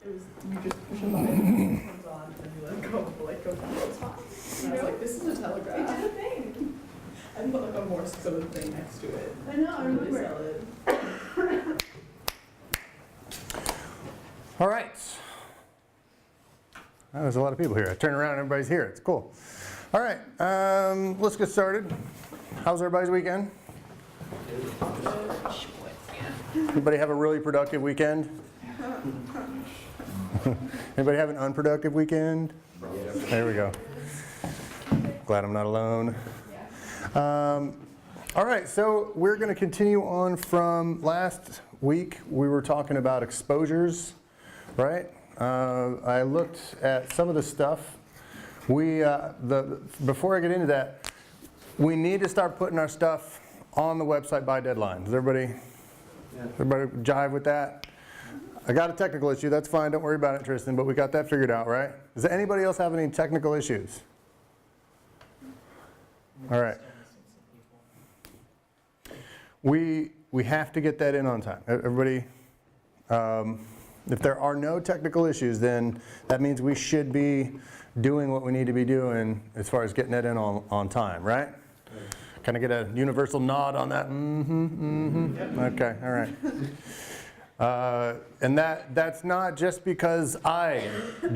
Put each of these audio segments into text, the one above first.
It was, you just push a button, it comes on, and you let go, go photon. And I was like, this is a telegraph. It did a thing. And put like a Morse code thing next to it. I know, I Really remember. sell it. All right. There's a lot of people here. I turn around, everybody's here. It's cool. All right, let's get started. How's everybody's weekend? Anybody have a really productive weekend? Anybody have an unproductive weekend? There we go. Glad I'm not alone. All right, so we're going to continue on from last week. We were talking about exposures, right? I looked at some of the stuff. Before I get into that, we need to start putting our stuff on the website by deadline. Does everybody jive with that? I got a technical issue. That's fine. Don't worry about it, Tristan. But we got that figured out, right? Does anybody else have any technical issues? All right. We have to get that in on time. Everybody, if there are no technical issues, then that means we should be doing what we need to be doing as far as getting that in on time, right? Can I get a universal nod on that? Okay, all right. And that's not just because I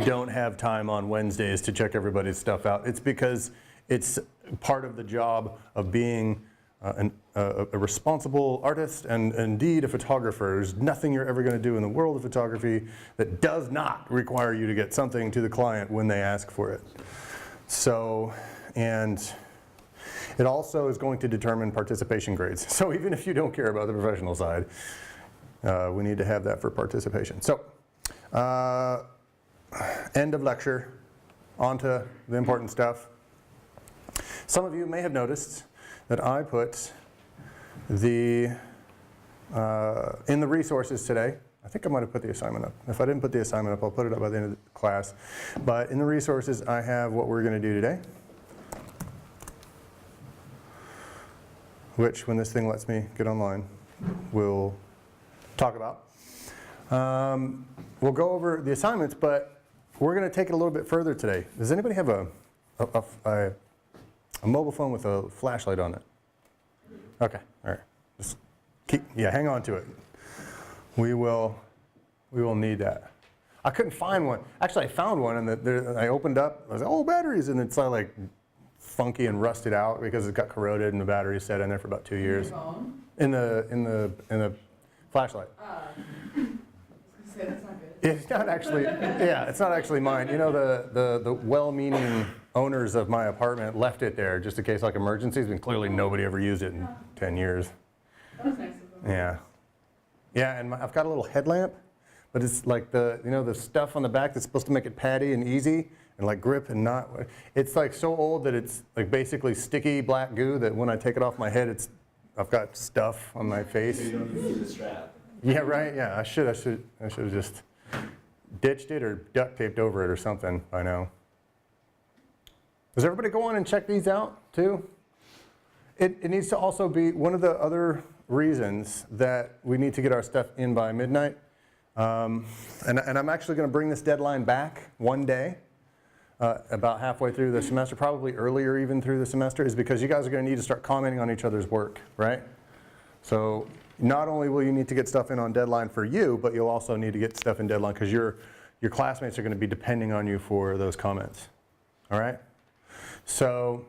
don't have time on Wednesdays to check everybody's stuff out. It's because it's part of the job of being a responsible artist and indeed a photographer. There's nothing you're ever going to do in the world of photography that does not require you to get something to the client when they ask for it. So, and it also is going to determine participation grades. So even if you don't care about the professional side, we need to have that for participation. So, end of lecture, on to the important stuff. Some of you may have noticed that I put in the resources today. I think I might have put the assignment up. If I didn't put the assignment up, I'll put it up by the end of the class. But in the resources, I have what we're going to do today, which, when this thing lets me get online, we'll talk about. We'll go over the assignments, but we're going to take it a little bit further today. Does anybody have a mobile phone with a flashlight on it? Okay, all right. Just hang on to it. We will need that. I couldn't find one. Actually, I found one, and I opened up. I was like, oh, batteries, and it's like funky and rusted out because it got corroded, and the battery sat in there for about 2 years. In the flashlight. Say that's not good. It's not actually. Yeah, it's not actually mine. You know, the well-meaning owners of my apartment left it there just in case like emergencies, and clearly nobody ever used it in 10 years. That was nice of them. Yeah. Yeah, and I've got a little headlamp, but it's like the stuff on the back that's supposed to make it patty and easy and like grip and not. It's like so old that it's like basically sticky black goo that when I take it off my head, I've got stuff on my face. You don't use the strap. Yeah, right. Yeah, I should have just ditched it or duct taped over it or something by now. Does everybody go on and check these out too? It needs to also be one of the other reasons that we need to get our stuff in by midnight. And I'm actually going to bring this deadline back one day, about halfway through the semester, probably earlier even through the semester, is because you guys are going to need to start commenting on each other's work, right? So not only will you need to get stuff in on deadline for you, but you'll also need to get stuff in deadline because your classmates are going to be depending on you for those comments. All right? So,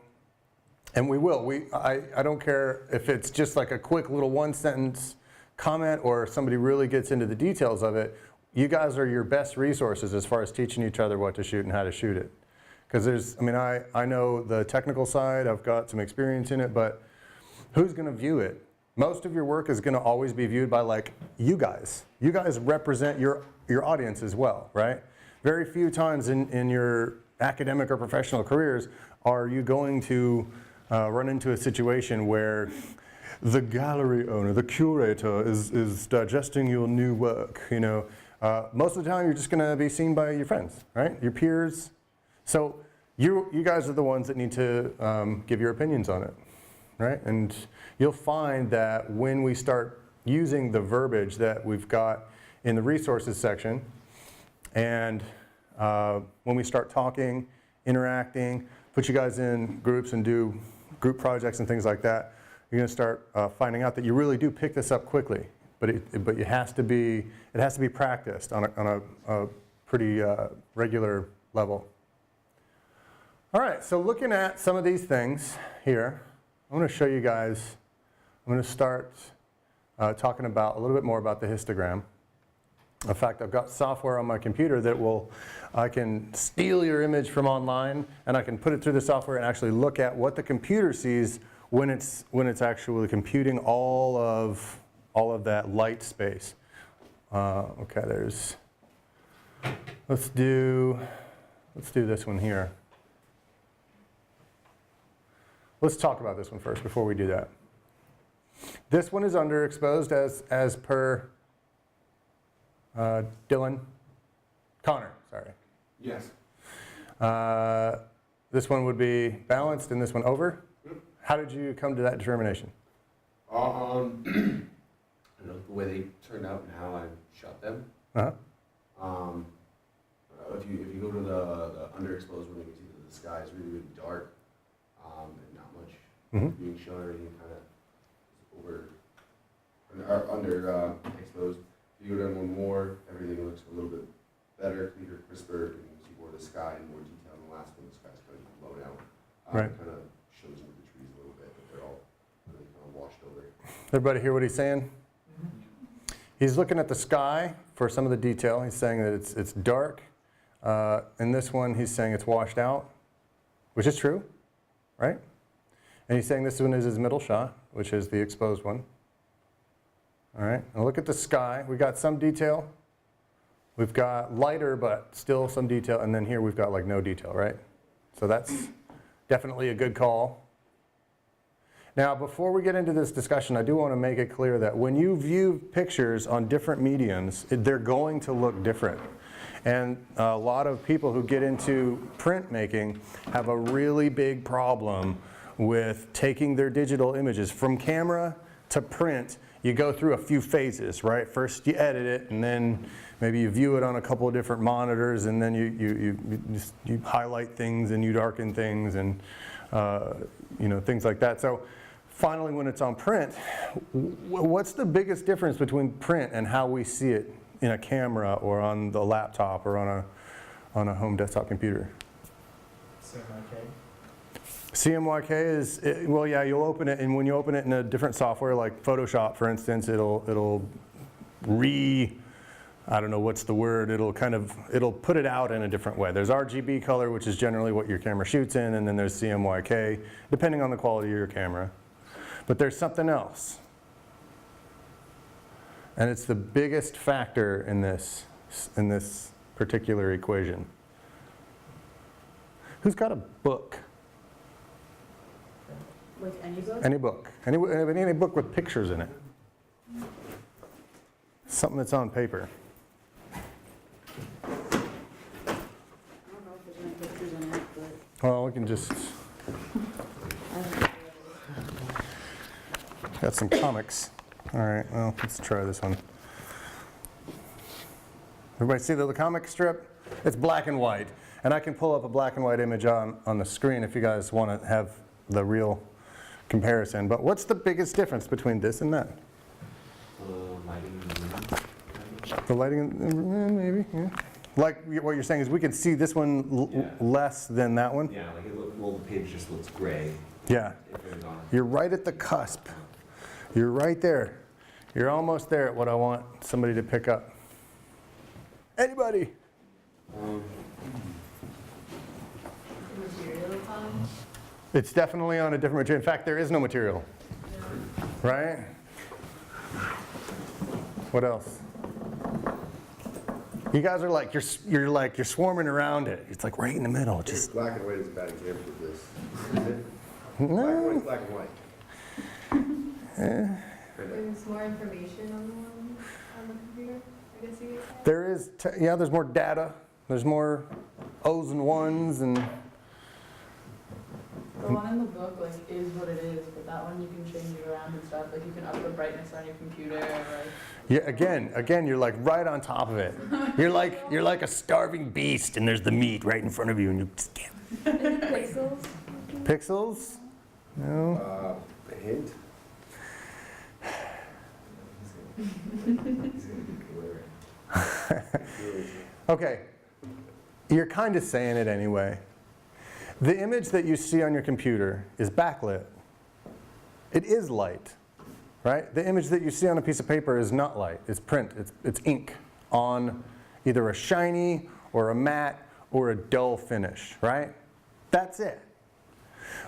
and we will. I don't care if it's just like a quick little one-sentence comment or somebody really gets into the details of it. You guys are your best resources as far as teaching each other what to shoot and how to shoot it. Because I know the technical side, I've got some experience in it, but who's going to view it? Most of your work is going to always be viewed by like you guys. You guys represent your audience as well, right? Very few times in your academic or professional careers are you going to run into a situation where the gallery owner, the curator is digesting your new work, you know. Most of the time you're just going to be seen by your friends, right? Your peers. So you guys are the ones that need to give your opinions on it, right? And you'll find that when we start using the verbiage that we've got in the resources section, And when we start talking, interacting, put you guys in groups and do group projects and things like that, you're going to start finding out that you really do pick this up quickly. But it has to be practiced on a pretty regular level. All right, so looking at some of these things here, I'm going to show you guys. I'm going to start talking about a little bit more about the histogram. In fact, I've got software on my computer that I can steal your image from online, and I can put it through the software and actually look at what the computer sees when it's actually computing all of that light space. Okay, let's do this one here. Let's talk about this one first before we do that. This one is underexposed as per Connor, sorry. Yes. This one would be balanced and this one over. How did you come to that determination? I don't know, the way they turned out and how I shot them. Uh-huh. If you go to the underexposed one, you can see that the sky is really, really dark and not much being shown or anything kind of underexposed. If you go down one more, everything looks a little bit better, cleaner, crisper, and you can see more of the sky and more detail. In the last one, the sky's kind of blown out. Right. It kind of shows you the trees a little bit, but they're all really kind of washed over. Everybody hear what he's saying? He's looking at the sky for some of the detail. He's saying that it's dark. In this one, he's saying it's washed out, which is true, right? And he's saying this one is his middle shot, which is the exposed one. All right, and look at the sky. We got some detail. We've got lighter, but still some detail. And then here we've got like no detail, right? So that's definitely a good call. Now, before we get into this discussion, I do want to make it clear that when you view pictures on different mediums, they're going to look different. And a lot of people who get into printmaking have a really big problem with taking their digital images from camera to print. You go through a few phases, right? First you edit it, and then maybe you view it on a couple of different monitors, and then you highlight things and you darken things and things like that. So finally, when it's on print, what's the biggest difference between print and how we see it in a camera or on the laptop or on a home desktop computer? Cmyk is, well, yeah, you'll open it, and when you open it in a different software like Photoshop, for instance, it'll I don't know what's the word, it'll put it out in a different way. There's RGB color, which is generally what your camera shoots in, and then there's Cmyk, depending on the quality of your camera. But there's something else. And it's the biggest factor in this particular equation. Who's got a book? Like any book? Any book. Any book with pictures in it. Something that's on paper. I don't know if there's any pictures in it, but Well, we can just, got some comics. All right, well, let's try this one. Everybody see the comic strip? It's black and white. And I can pull up a black and white image on the screen if you guys want to have the real comparison. But what's the biggest difference between this and that? Lighting. The lighting, maybe, yeah. Like what you're saying is we can see this one less than that one? Yeah, like the page just looks gray. Yeah. You're right at the cusp. You're right there. You're almost there at what I want somebody to pick up. Anybody? material time. It's definitely on a different material. In fact, there is no material. Right? What else? You guys are like, you're swarming around it. It's like right in the middle. Just Black and white is a bad example of this. Is it? no. Black and white. There's more information on the one on the computer, I guess you could say. There is, there's more data. There's more O's and ones and The one in the book, like, is what it is, but that one you can change it around and stuff. Like, you can up the brightness on your computer, or like. Yeah, again, you're like right on top of it. You're like a starving beast, and there's the meat right in front of you, and you just can't. Pixels? Pixels? No. A hint? Okay, you're kind of saying it anyway. The image that you see on your computer is backlit. It is light, right? The image that you see on a piece of paper is not light. It's print. It's ink on either a shiny or a matte or a dull finish, right? That's it.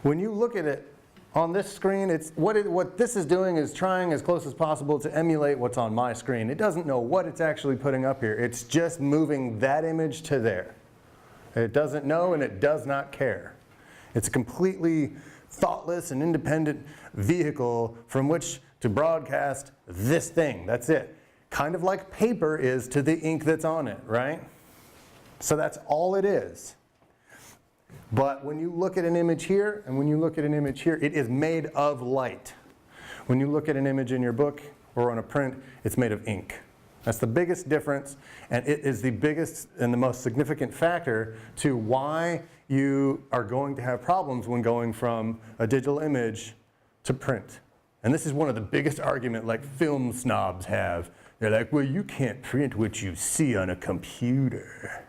When you look at it on this screen, what this is doing is trying as close as possible to emulate what's on my screen. It doesn't know what it's actually putting up here. It's just moving that image to there. It doesn't know and it does not care. It's a completely thoughtless and independent vehicle from which to broadcast this thing. That's it. Kind of like paper is to the ink that's on it, right? So that's all it is. But when you look at an image here and when you look at an image here, it is made of light. When you look at an image in your book or on a print, it's made of ink. That's the biggest difference, and it is the biggest and the most significant factor to why you are going to have problems when going from a digital image to print. And this is one of the biggest arguments like film snobs have. They're like, well, you can't print what you see on a computer.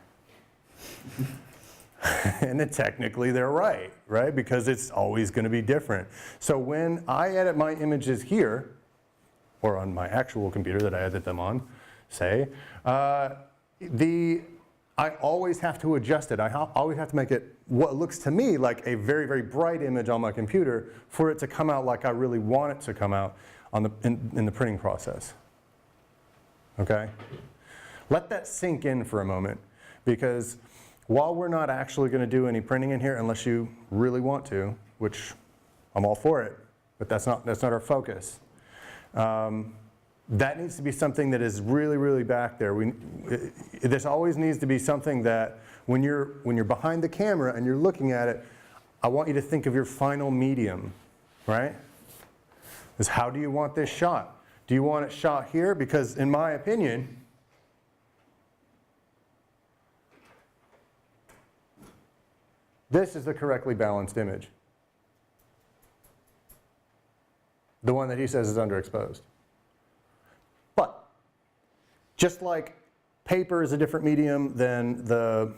And then technically they're right? Because it's always going to be different. So when I edit my images here, or on my actual computer that I edit them on, say, I always have to adjust it. I always have to make it what looks to me like a very, very bright image on my computer for it to come out like I really want it to come out on in the printing process. Okay? Let that sink in for a moment, because while we're not actually going to do any printing in here unless you really want to, which I'm all for it, but that's not our focus. That needs to be something that is really, really back there. This always needs to be something that when you're behind the camera and you're looking at it, I want you to think of your final medium, right? Is how do you want this shot? Do you want it shot here? Because in my opinion, this is the correctly balanced image. The one that he says is underexposed. But just like paper is a different medium than the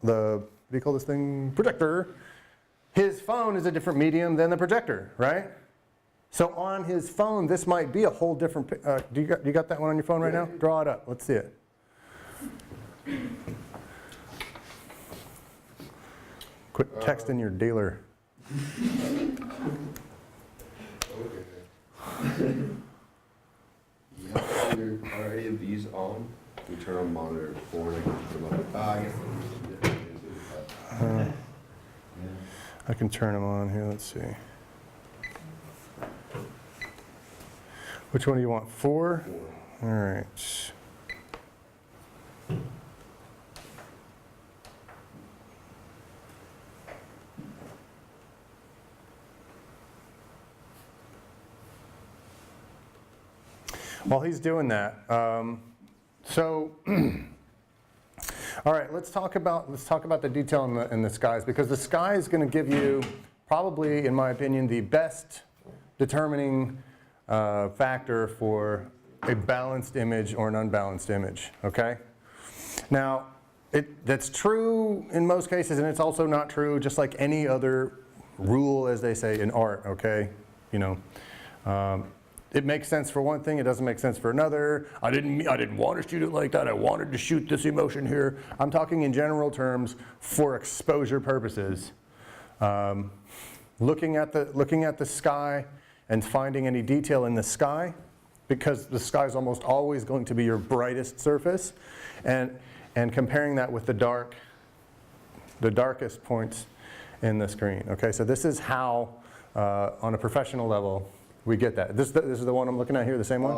what do you call this thing? Projector. His phone is a different medium than the projector, right? So on his phone, this might be a whole different, do you got that one on your phone right now? Draw it up, let's see it. Quit texting your dealer. Are any of these on? We turn on monitor 4 and I can keep them up. I guess I can turn them on here, let's see. Which one do you want, 4? 4. All right. While he's doing that, all right, let's talk about the detail in the skies, because the sky is going to give you probably, in my opinion, the best determining factor for a balanced image or an unbalanced image. Okay. Now, that's true in most cases, and it's also not true, just like any other rule, as they say in art. Okay, you know. It makes sense for one thing, it doesn't make sense for another. I didn't want to shoot it like that, I wanted to shoot this emotion here. I'm talking in general terms for exposure purposes. Looking at the sky and finding any detail in the sky, because the sky is almost always going to be your brightest surface, and comparing that with the darkest points in the screen. Okay, so this is how, on a professional level, we get that. This is the one I'm looking at here, the same one?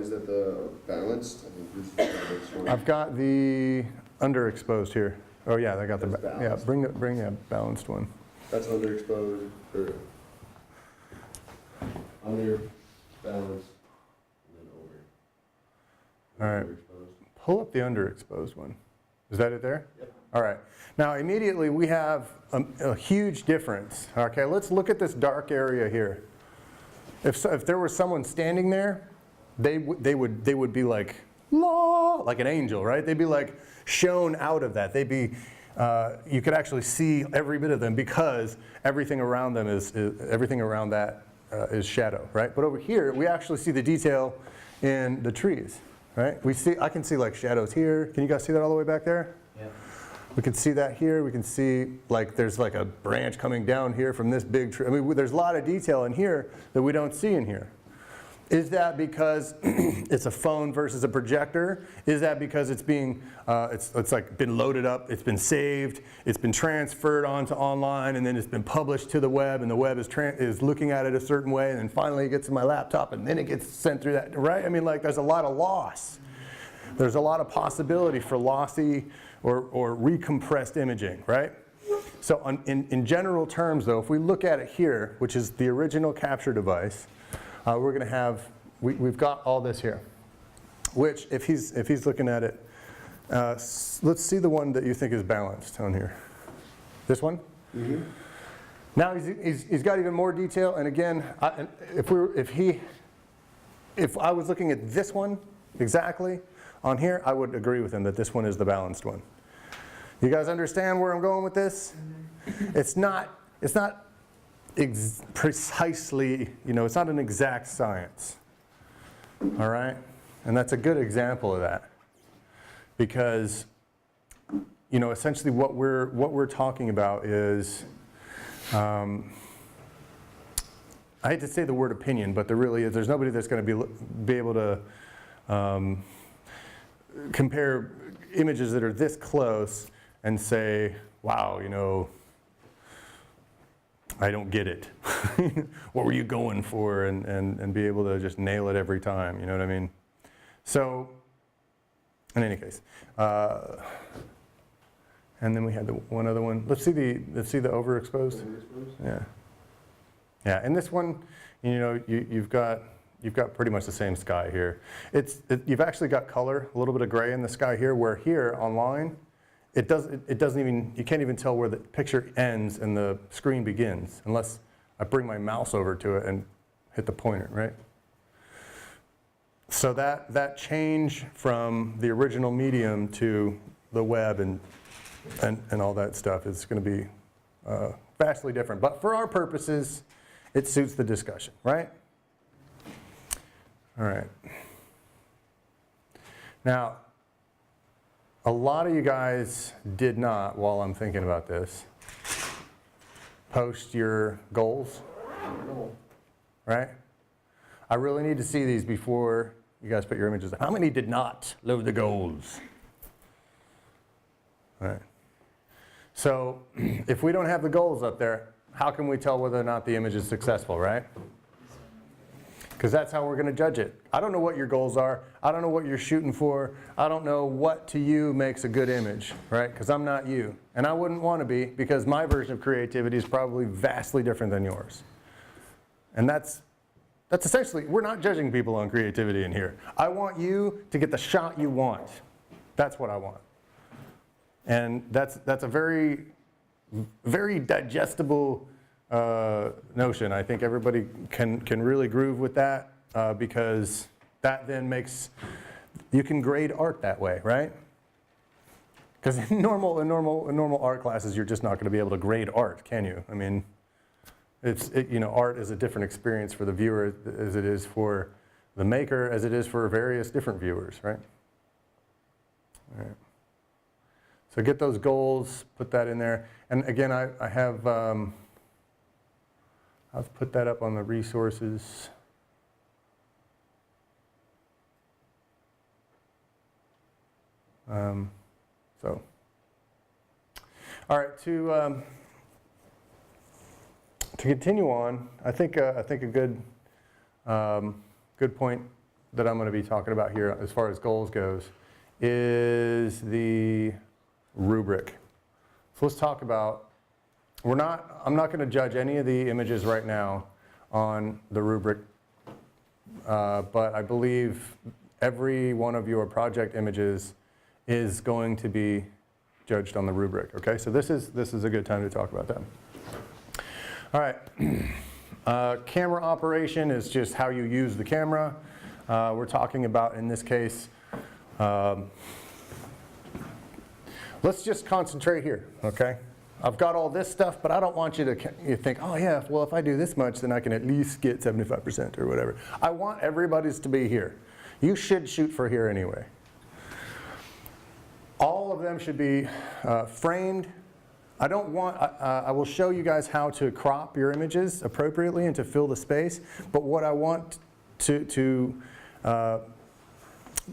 Is that the balanced? I think this is the balanced one. I've got the underexposed here. Oh yeah, I got the, yeah, bring the balanced one. That's underexposed, or under balance, and then over. All right. Underexposed. Pull up the underexposed one. Is that it there? Yep. All right. Now immediately we have a huge difference. Okay, let's look at this dark area here. If there was someone standing there, they would be like, la, like an angel, right? They'd be like shown out of that. They'd be, you could actually see every bit of them because everything around them everything around that is shadow, right? But over here, we actually see the detail in the trees, right? I can see like shadows here. Can you guys see that all the way back there? Yeah. We can see that here. We can see like there's like a branch coming down here from this big tree. I mean, there's a lot of detail in here that we don't see in here. Is that because it's a phone versus a projector? Is that because it's being, it's like been loaded up, it's been saved, it's been transferred onto online, and then it's been published to the web, and the web is looking at it a certain way, and then finally it gets to my laptop, and then it gets sent through that, right? I mean, like there's a lot of loss. There's a lot of possibility for lossy or recompressed imaging, right? So in general terms though, if we look at it here, which is the original capture device, we're going to have, we've got all this here, which if he's looking at it, let's see the one that you think is balanced on here. This one? Mm-hmm. Now he's got even more detail, and again, if I was looking at this one exactly on here, I would agree with him that this one is the balanced one. You guys understand where I'm going with this? Mm-hmm. It's not precisely, it's not an exact science. All right? And that's a good example of that. Because, essentially what we're talking about is, I hate to say the word opinion, but there's nobody that's going to be able to compare images that are this close and say, wow, I don't get it. What were you going for? And be able to just nail it every time, you know what I mean? So, in any case. And then we had one other one. Let's see the overexposed. Yeah. Yeah, and this one, you've got pretty much the same sky here. You've actually got color, a little bit of gray in the sky here, where here online, it doesn't even, you can't even tell where the picture ends and the screen begins unless I bring my mouse over to it and hit the pointer, right? So that change from the original medium to the web and all that stuff is going to be vastly different. But for our purposes, it suits the discussion, right? All right. Now, a lot of you guys did not, while I'm thinking about this, post your goals, right? I really need to see these before you guys put your images up. How many did not load the goals? All right. So if we don't have the goals up there, how can we tell whether or not the image is successful, right? Because that's how we're going to judge it. I don't know what your goals are. I don't know what you're shooting for. I don't know what to you makes a good image, right? Because I'm not you. And I wouldn't want to be, because my version of creativity is probably vastly different than yours. And that's essentially, we're not judging people on creativity in here. I want you to get the shot you want. That's what I want. And that's a very, very digestible notion. I think everybody can really groove with that because that then makes, you can grade art that way, right? Because in normal art classes, you're just not going to be able to grade art, can you? I mean, art is a different experience for the viewer as it is for the maker, as it is for various different viewers, right? All right. So get those goals, put that in there. And again, I have, I've put that up on the resources. All right, to continue on, I think a good point that I'm going to be talking about here as far as goals goes is the rubric. So let's talk about I'm not going to judge any of the images right now on the rubric, but I believe every one of your project images is going to be judged on the rubric, okay? So this is a good time to talk about that. All right, camera operation is just how you use the camera. We're talking about, in this case, let's just concentrate here, okay? I've got all this stuff, but I don't want you to think, oh yeah, well if I do this much, then I can at least get 75% or whatever. I want everybody's to be here. You should shoot for here anyway. All of them should be framed. I don't want, I will show you guys how to crop your images appropriately and to fill the space, but what I want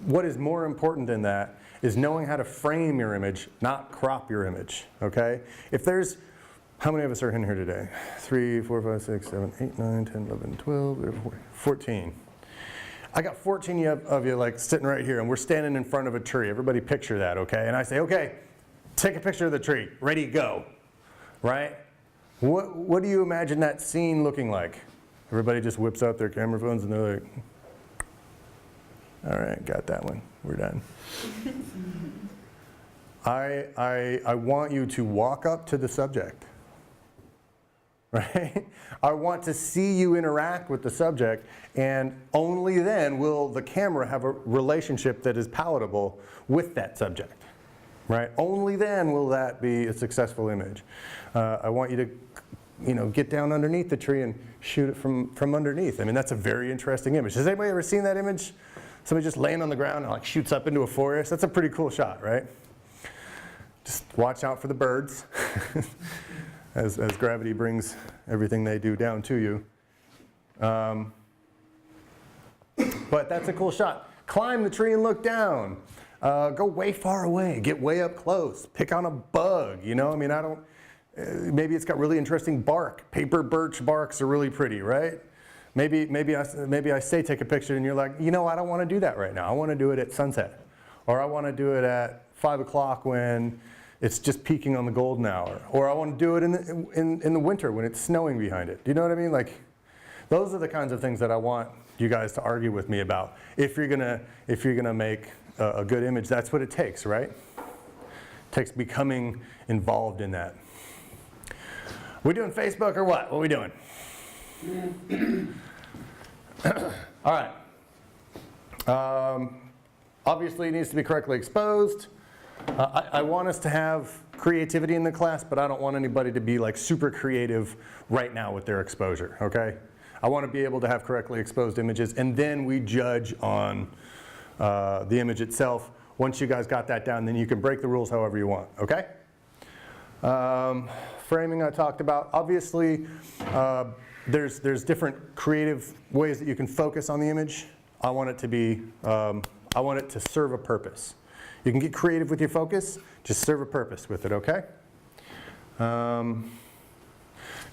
what is more important than that is knowing how to frame your image, not crop your image, okay? If there's, how many of us are in here today? 3, 4, 5, 6, 7, 8, 9, 10, 11, 12, 14. I got 14 of you like sitting right here and we're standing in front of a tree. Everybody picture that, okay? And I say, okay, take a picture of the tree, ready, go, right? What do you imagine that scene looking like? Everybody just whips out their camera phones and they're like, all right, got that one, we're done. I want you to walk up to the subject, right? I want to see you interact with the subject, and only then will the camera have a relationship that is palatable with that subject, right? Only then will that be a successful image. I want you to, get down underneath the tree and shoot it from underneath. I mean, that's a very interesting image. Has anybody ever seen that image? Somebody just laying on the ground and like shoots up into a forest. That's a pretty cool shot, right? Just watch out for the birds as gravity brings everything they do down to you. But that's a cool shot. Climb the tree and look down. Go way far away. Get way up close. Pick on a bug. I mean, maybe it's got really interesting bark. Paper birch barks are really pretty, right? Maybe I say take a picture and you're like, I don't want to do that right now. I want to do it at sunset. Or I want to do it at 5 o'clock when it's just peaking on the golden hour. Or I want to do it in the winter when it's snowing behind it. Do you know what I mean? Like, those are the kinds of things that I want you guys to argue with me about. If you're gonna make a good image, that's what it takes, right? It takes becoming involved in that. We doing Facebook or what? What are we doing? All right. Obviously, it needs to be correctly exposed. I want us to have creativity in the class, but I don't want anybody to be like super creative right now with their exposure, okay? I want to be able to have correctly exposed images, and then we judge on the image itself. Once you guys got that down, then you can break the rules however you want, okay? Framing I talked about. Obviously, there's different creative ways that you can focus on the image. I want it to be, I want it to serve a purpose. You can get creative with your focus, just serve a purpose with it, okay?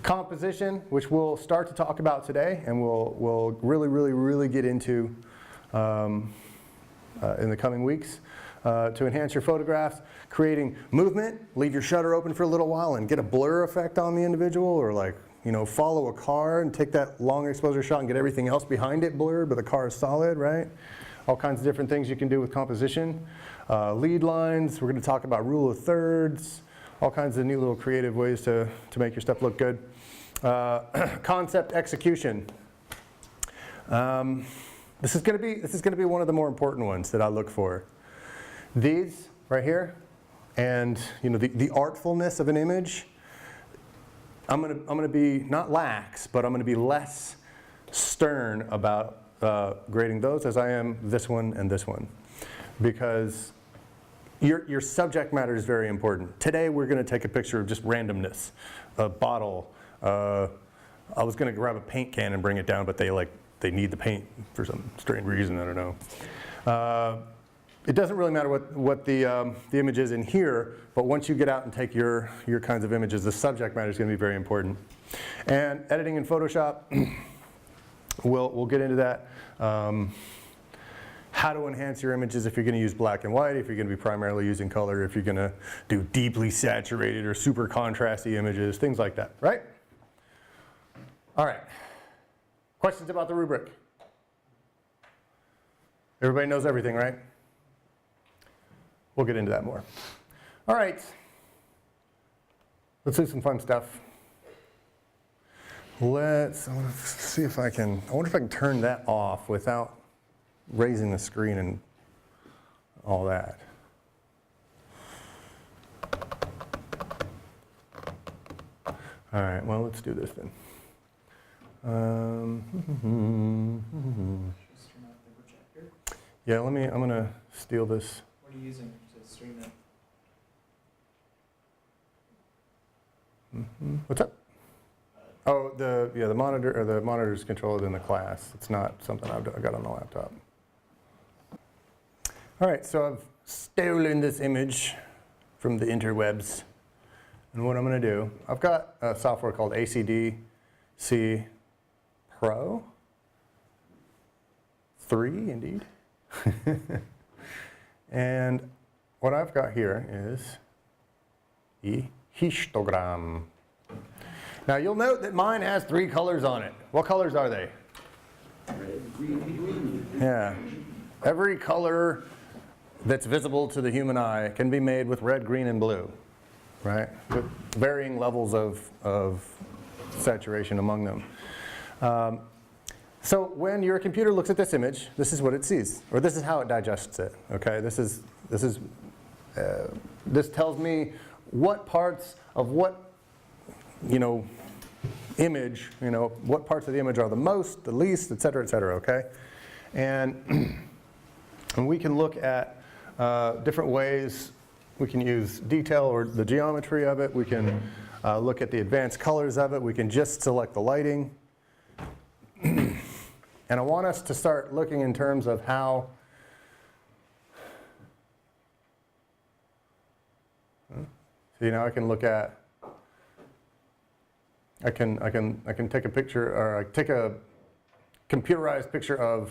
Composition, which we'll start to talk about today, and we'll really get into in the coming weeks. To enhance your photographs, creating movement, leave your shutter open for a little while and get a blur effect on the individual, or like, follow a car and take that long exposure shot and get everything else behind it blurred, but the car is solid, right? All kinds of different things you can do with composition. Lead lines, we're going to talk about rule of thirds, all kinds of neat little creative ways to make your stuff look good. Concept execution. This is going to be one of the more important ones that I look for. These right here, and the artfulness of an image. I'm gonna be not lax, but I'm gonna be less stern about grading those as I am this one and this one, because your subject matter is very important. Today we're gonna take a picture of just randomness, a bottle. I was gonna grab a paint can and bring it down, but they need the paint for some strange reason. I don't know. It doesn't really matter what the image is in here, but once you get out and take your kinds of images, the subject matter is going to be very important. And editing in Photoshop, we'll get into that. how to enhance your images if you're going to use black and white, if you're going to be primarily using color, if you're going to do deeply saturated or super contrasty images, things like that, right? All right. Questions about the rubric? Everybody knows everything, right? We'll get into that more. All right. Let's do some fun stuff. Let's see if I can, I wonder if I can turn that off without raising the screen and all that. All right, well, let's do this then. Just turn off the projector. Yeah, I'm gonna steal this. What are you using to stream it? What's up? Oh, the monitor, or the monitor's controlled in the class. It's not something I got on the laptop. All right, so I've stolen this image from the interwebs. And what I'm gonna do, I've got a software called ACDC Pro 3, indeed. And what I've got here is a histogram. Now you'll note that mine has 3 colors on it. What colors are they? Red, green, and blue. Yeah. Every color that's visible to the human eye can be made with red, green, and blue, right? With varying levels of saturation among them. So when your computer looks at this image, this is what it sees, or this is how it digests it. Okay, this tells me what parts of what image, what parts of the image are the most, the least, et cetera, okay? And we can look at different ways. We can use detail or the geometry of it. We can look at the advanced colors of it. We can just select the lighting. And I want us to start looking in terms of how see, now I can look at, I can take a picture, or I take a computerized picture of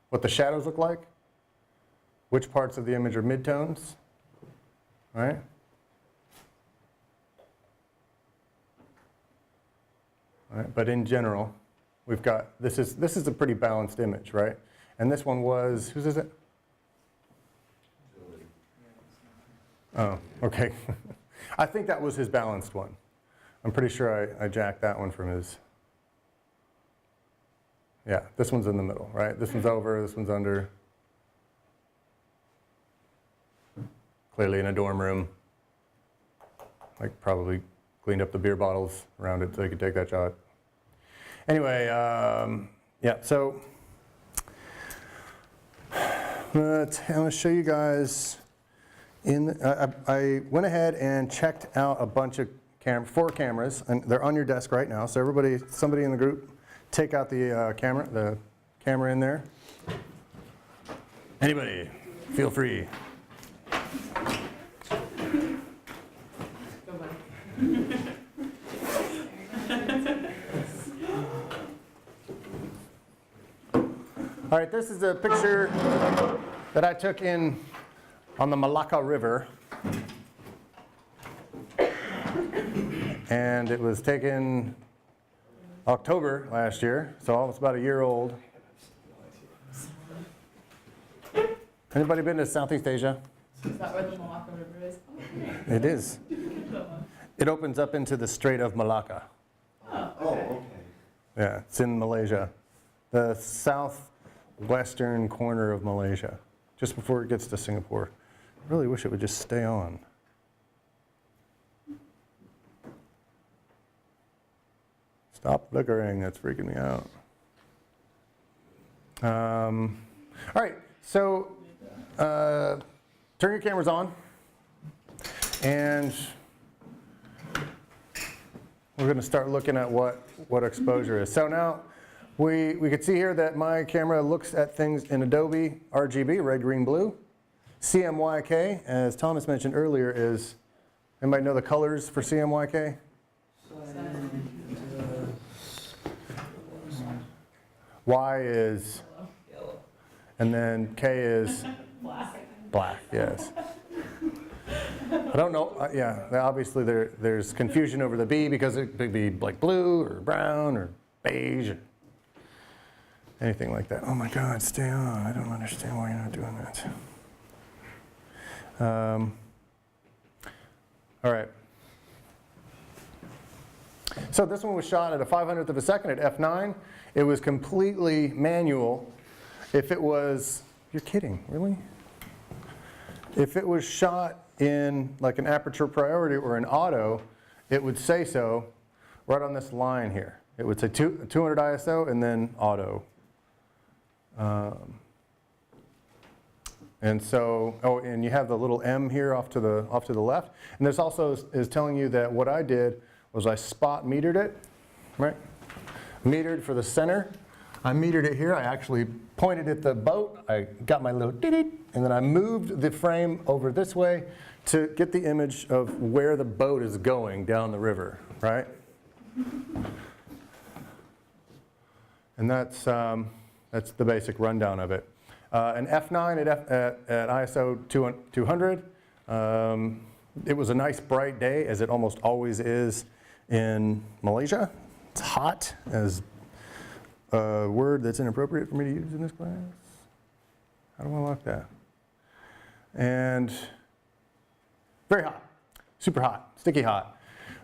what the shadows look like, which parts of the image are midtones, right? All right, but in general, we've got, this is a pretty balanced image, right? And this one was, whose is it? Oh, okay. I think that was his balanced one. I'm pretty sure I jacked that one from his. Yeah, this one's in the middle, right? This one's over, this one's under. Clearly in a dorm room. Like probably cleaned up the beer bottles around it so he could take that shot. Anyway, yeah, so I'm going to show you guys. I went ahead and checked out a bunch of 4 cameras, and they're on your desk right now. So somebody in the group, take out the camera in there. Anybody, feel free. Go buddy. All right, this is a picture that I took on the Malacca River. And it was taken October last year, so it's about a year old. Anybody been to Southeast Asia? Is that where the Malacca River is? Oh, great. It is. It opens up into the Strait of Malacca. Oh, Oh, okay. okay. Yeah, it's in Malaysia. The southwestern corner of Malaysia, just before it gets to Singapore. I really wish it would just stay on. Stop flickering, that's freaking me out. All right, so turn your cameras on, and we're going to start looking at what exposure is. So now we could see here that my camera looks at things in Adobe RGB, red, green, blue. Cmyk, as Thomas mentioned earlier, is, anybody know the colors for Cmyk? Y is and then K is black, yes. I don't know, yeah, obviously there's confusion over the B because it could be like blue or brown or beige or anything like that. Oh my God, stay on. I don't understand why you're not doing that. All right. So this one was shot at a 500th of a second at f9. It was completely manual. If it was, you're kidding, really? If it was shot in like an aperture priority or an auto, it would say so right on this line here. It would say 200 ISO and then auto. And so, oh, and you have the little M here off to the left. And this also is telling you that what I did was I spot metered it, right? Metered for the center. I metered it here. I actually pointed at the boat. I got my little dee-dee, and then I moved the frame over this way to get the image of where the boat is going down the river, right? And that's the basic rundown of it. An F9 at ISO 200. It was a nice bright day, as it almost always is in Malaysia. It's hot, as a word that's inappropriate for me to use in this class. How do I lock that? And very hot, super hot, sticky hot.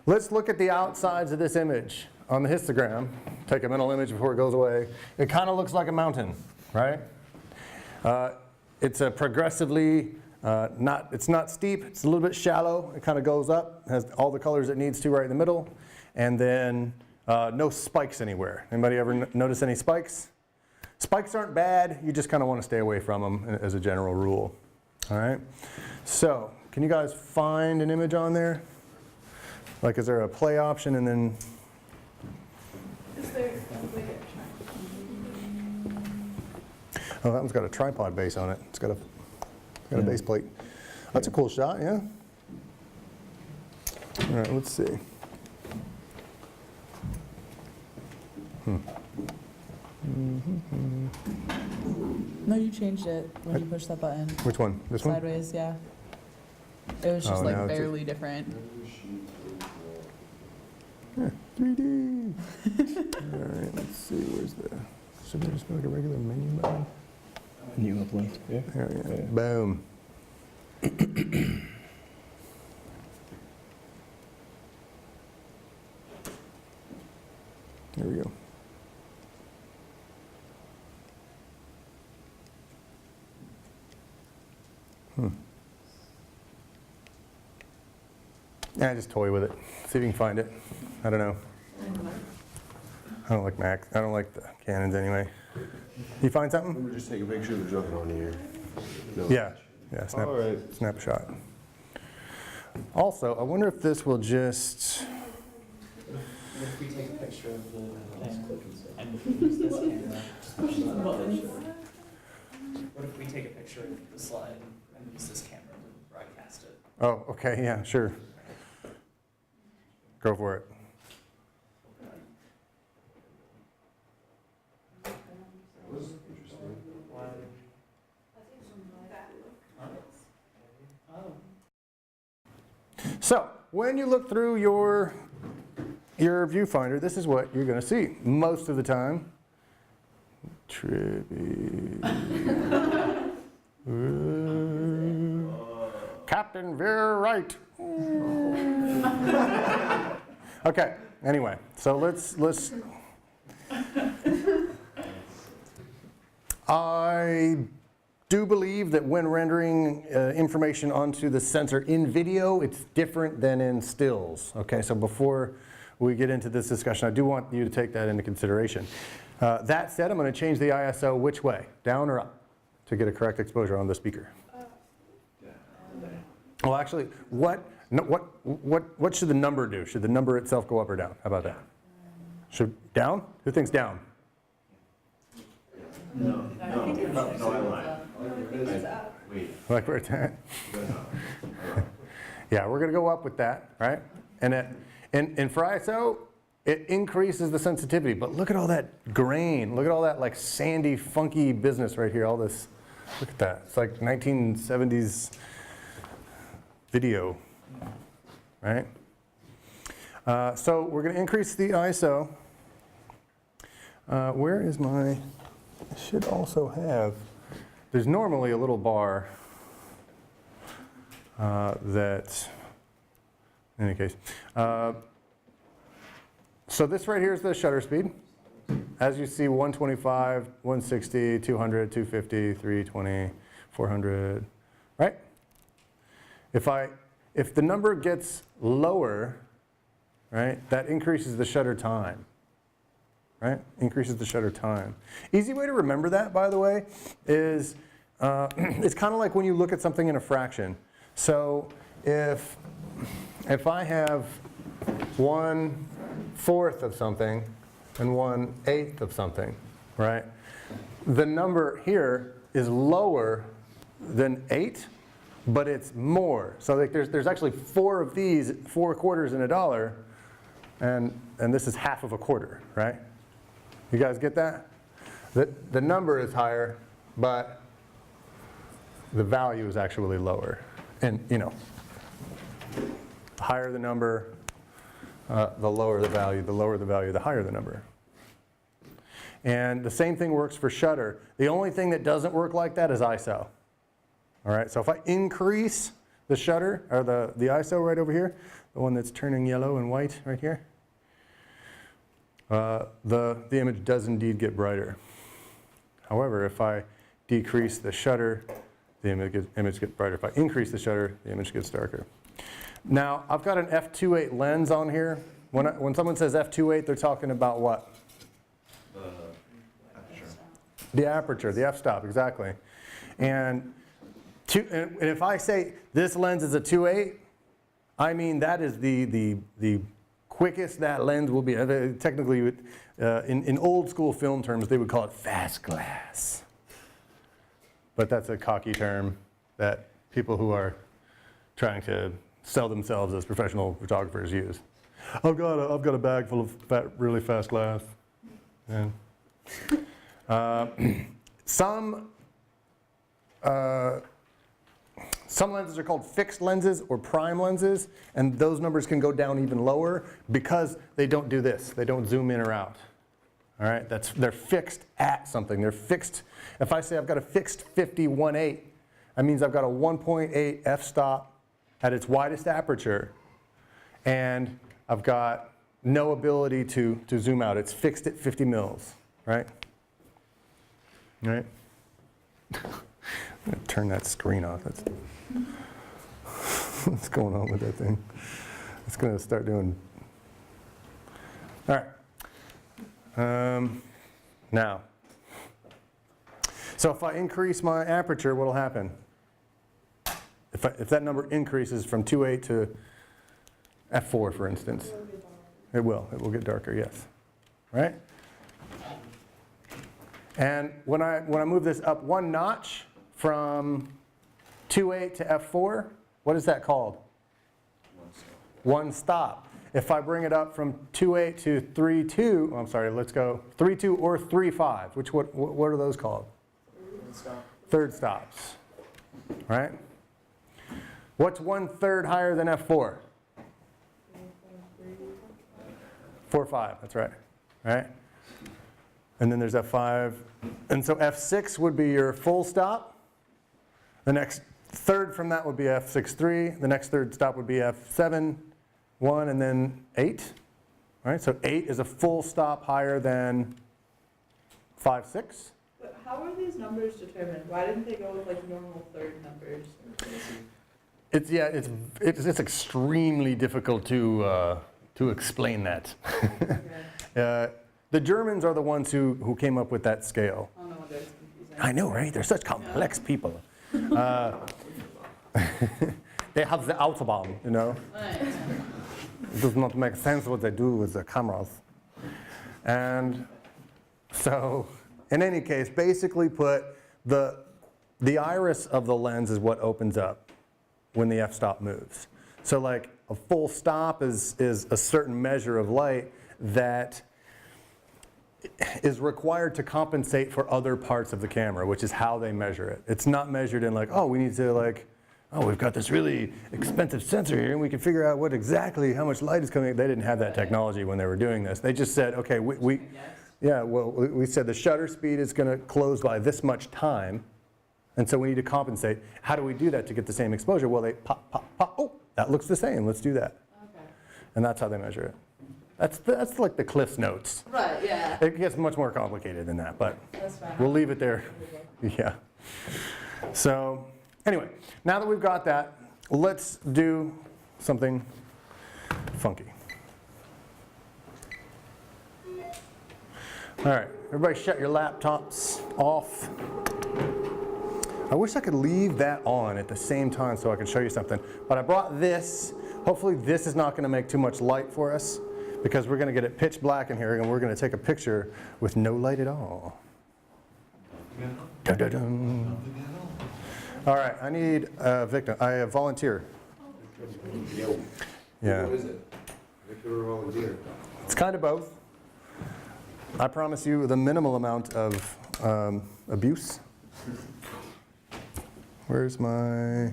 Let's look at the outsides of this image on the histogram. Take a mental image before it goes away. It kind of looks like a mountain, right? It's a progressively, it's not steep, it's a little bit shallow. It kind of goes up, has all the colors it needs to right in the middle, and then no spikes anywhere. Anybody ever notice any spikes? Spikes aren't bad, you just kind of want to stay away from them as a general rule. All right, so can you guys find an image on there? Like, is there a play option and then? Is there a way to Oh, that one's got a tripod base on it. It's got a base plate. That's a cool shot, yeah? All right, let's see. No, you changed it when you pushed that button. Which one? This one? Sideways, yeah. It was just Oh, now like it's barely different. Yeah, 3D. All right, let's see. Where's the? Should there just be like a regular menu button? New upload. Yeah. There we go. Boom. There we go. Yeah, just toy with it. See if you can find it. I don't know. I don't like Mac. I don't like the Canons anyway. You find something? Let me just take a picture. There's nothing on here. No. Yeah. Snap, All right. snapshot. Also, I wonder if this will just. What if we take a picture of the thing and use this camera? What if we take a picture of the slide and use this camera to broadcast it? Oh, okay, yeah, sure. Go for it. That was interesting. So, when you look through your viewfinder, this is what you're going to see most of the time. Captain, veer right. Okay, anyway, so let's I do believe that when rendering information onto the sensor in video, it's different than in stills. Okay, so before we get into this discussion, I do want you to take that into consideration. That said, I'm going to change the ISO which way, down or up, to get a correct exposure on the speaker. Well, actually, what should the number do? Should the number itself go up or down? How about that? Should down? Who thinks down? No, I lied. Like where it's at? Yeah, we're going to go up with that, right? And for ISO, it increases the sensitivity. But look at all that grain. Look at all that like sandy, funky business right here. All this Look at that. It's like 1970s video, right? So we're going to increase the ISO. Where is my, I should also have, there's normally a little bar that, in any case. So this right here is the shutter speed. As you see, 125, 160, 200, 250, 320, 400, right? If the number gets lower, right, that increases the shutter time, right? Increases the shutter time. Easy way to remember that, by the way, is it's kind of like when you look at something in a fraction. So if I have 1/4 of something and 1/8 of something, right? The number here is lower than 8, but it's more. So like there's actually 4 of these, 4 quarters in a dollar, and this is half of a quarter, right? You guys get that? The number is higher, but the value is actually lower. And you know, the higher the number, the lower the value, the higher the number. And the same thing works for shutter. The only thing that doesn't work like that is ISO. All right, so if I increase the shutter, or the ISO right over here, the one that's turning yellow and white right here, the image does indeed get brighter. However, if I decrease the shutter, the image gets brighter. If I increase the shutter, the image gets darker. Now, I've got an f2.8 lens on here. When someone says f2.8, they're talking about what? The aperture, the f-stop, exactly. And if I say this lens is a 2.8, I mean that is the quickest that lens will be. Technically, in old school film terms, they would call it fast glass. But that's a cocky term that people who are trying to sell themselves as professional photographers use. I've got a bag full of really fast glass. And, some lenses are called fixed lenses or prime lenses, and those numbers can go down even lower because they don't do this. They don't zoom in or out. All right, they're fixed at something. They're fixed. If I say I've got a fixed 50-1.8, that means I've got a 1.8 f-stop at its widest aperture, and I've got no ability to zoom out. It's fixed at 50 mils, right? All right. I'm going to turn that screen off. What's going on with that thing? It's going to start doing. All right. Now, so if I increase my aperture, what will happen? If that number increases from 2.8 to f4, for instance, it will get darker, yes. Right? And when I move this up 1 notch from 2.8 to f4, what is that called? 1 stop. If I bring it up from 2.8 to 3.2, I'm sorry, let's go 3.2 or 3.5. What are those called? Third stops. Right? What's 1/3 higher than f4? 4.5. That's right. Right? And then there's f5. And so f6 would be your full stop. The next third from that would be f6.3. The next third stop would be f7.1, and then 8. All right, so 8 is a full stop higher than 5.6. But how are these numbers determined? Why didn't they go with like normal third numbers? It's extremely difficult to explain that. Okay. The Germans are the ones who came up with that scale. Oh no wonder it's confusing. I know, right? They're such complex people. They have the Autobahn, you know. It does not make sense what they do with the cameras. And so, in any case, basically put, the iris of the lens is what opens up when the f-stop moves. So like a full stop is a certain measure of light that is required to compensate for other parts of the camera, which is how they measure it. It's not measured in like, oh, we need to like, oh, we've got this really expensive sensor here and we can figure out what exactly, how much light is coming. They didn't have that technology when they were doing this. They just said, okay, we said the shutter speed is going to close by this much time, and so we need to compensate. How do we do that to get the same exposure? Well, they pop, pop, pop. Oh, that looks the same. Let's do that. Okay. And that's how they measure it. That's like the Cliff's Notes. Right, yeah. It gets much more complicated than that, but That's fine. we'll leave it there. Yeah. So anyway, now that we've got that, let's do something funky. All right, everybody shut your laptops off. I wish I could leave that on at the same time so I could show you something, but I brought this. Hopefully this is not going to make too much light for us, because we're going to get it pitch black in here and we're going to take a picture with no light at all. Dun, dun, dun. All right, I need a victim. A volunteer. Yeah. What is it? Victor or volunteer? It's kind of both. I promise you the minimal amount of abuse. Where's my...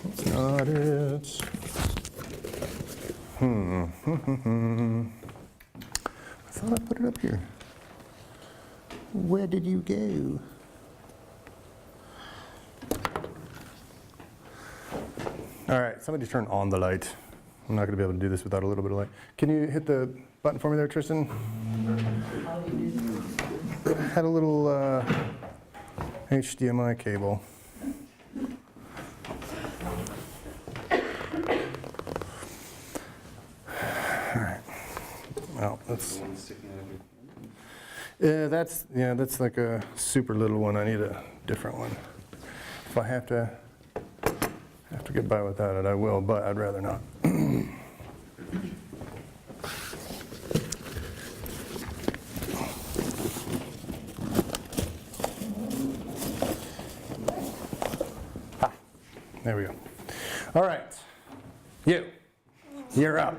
That's not it. I thought I put it up here. Where did you go? All right, somebody turn on the light. I'm not going to be able to do this without a little bit of light. Can you hit the button for me there, Tristan? Had a little HDMI cable. All right. Well, that's that's like a super little one. I need a different one. If I have to get by without it, I will, but I'd rather not. There we go. All right. You're up.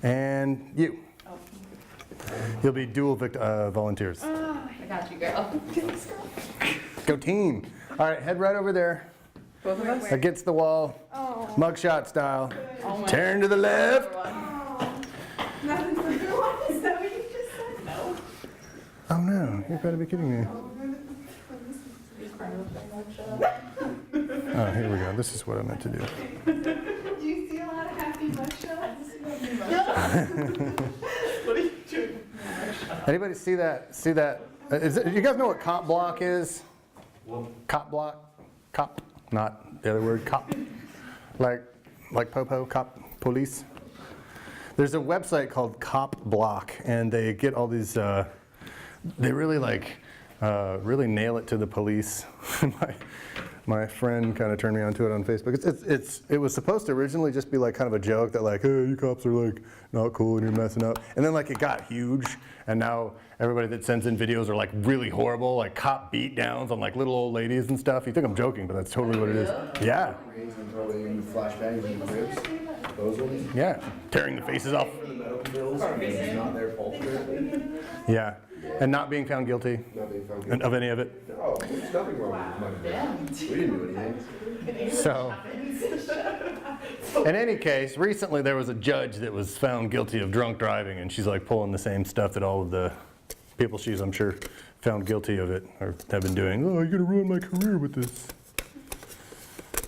And you. You'll be dual volunteers. I got you, girl. Go team. All right, head right over there. Both of us? Against the wall. Oh. Mugshot style. Oh my Turn to the left. Nothing for your one. Is that what you just said? No. Oh no, you've got to be kidding me. Oh, here we go. This is what I meant to do. Do you see a lot of happy mugshots? What are you doing? Anybody see that? You guys know what cop block is? Cop block? Cop, not the other word, cop. Like popo, cop, police. There's a website called Cop Block, and they get all these, they really really nail it to the police. My friend kind of turned me onto it on Facebook. It was supposed to originally just be like kind of a joke that like, hey, you cops are like not cool and you're messing up. And then like it got huge, and now everybody that sends in videos are like really horrible, like cop beat downs on like little old ladies and stuff. You think I'm joking, but that's totally what it is. Yeah. Flashbangs in the ribs. Those ones. Yeah. Tearing the faces off. The medical bills. It's not their fault. Yeah. And not being found guilty Not being found guilty. of any of it. Oh, there's nothing wrong with my We didn't do anything. So, in any case, recently there was a judge that was found guilty of drunk driving, and she's like pulling the same stuff that all of the people she's, I'm sure, found guilty of it or have been doing. Oh, you're gonna ruin my career with this.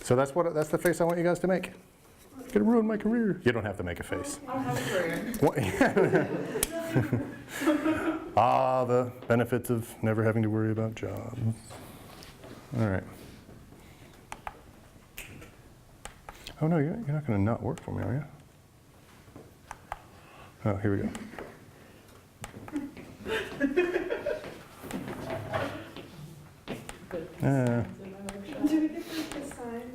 So that's the face I want you guys to make. You're gonna ruin my career. You don't have to make a face. I don't have a career. What? Ah, the benefits of never having to worry about jobs. All right. Oh no, you're not going to not work for me, are you? Oh, here we go. Do we get the sign?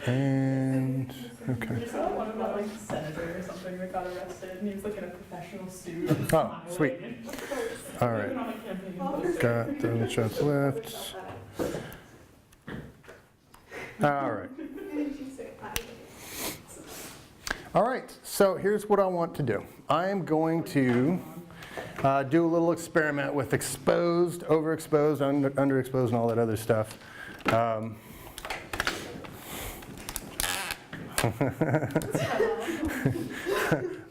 And okay. I saw one about like a senator or something that got arrested, and he was like in a professional suit. Oh, sweet. smiling. All right. Got the shots left. All right. All right, so here's what I want to do. I am going to do a little experiment with exposed, overexposed, underexposed, and all that other stuff. Hi,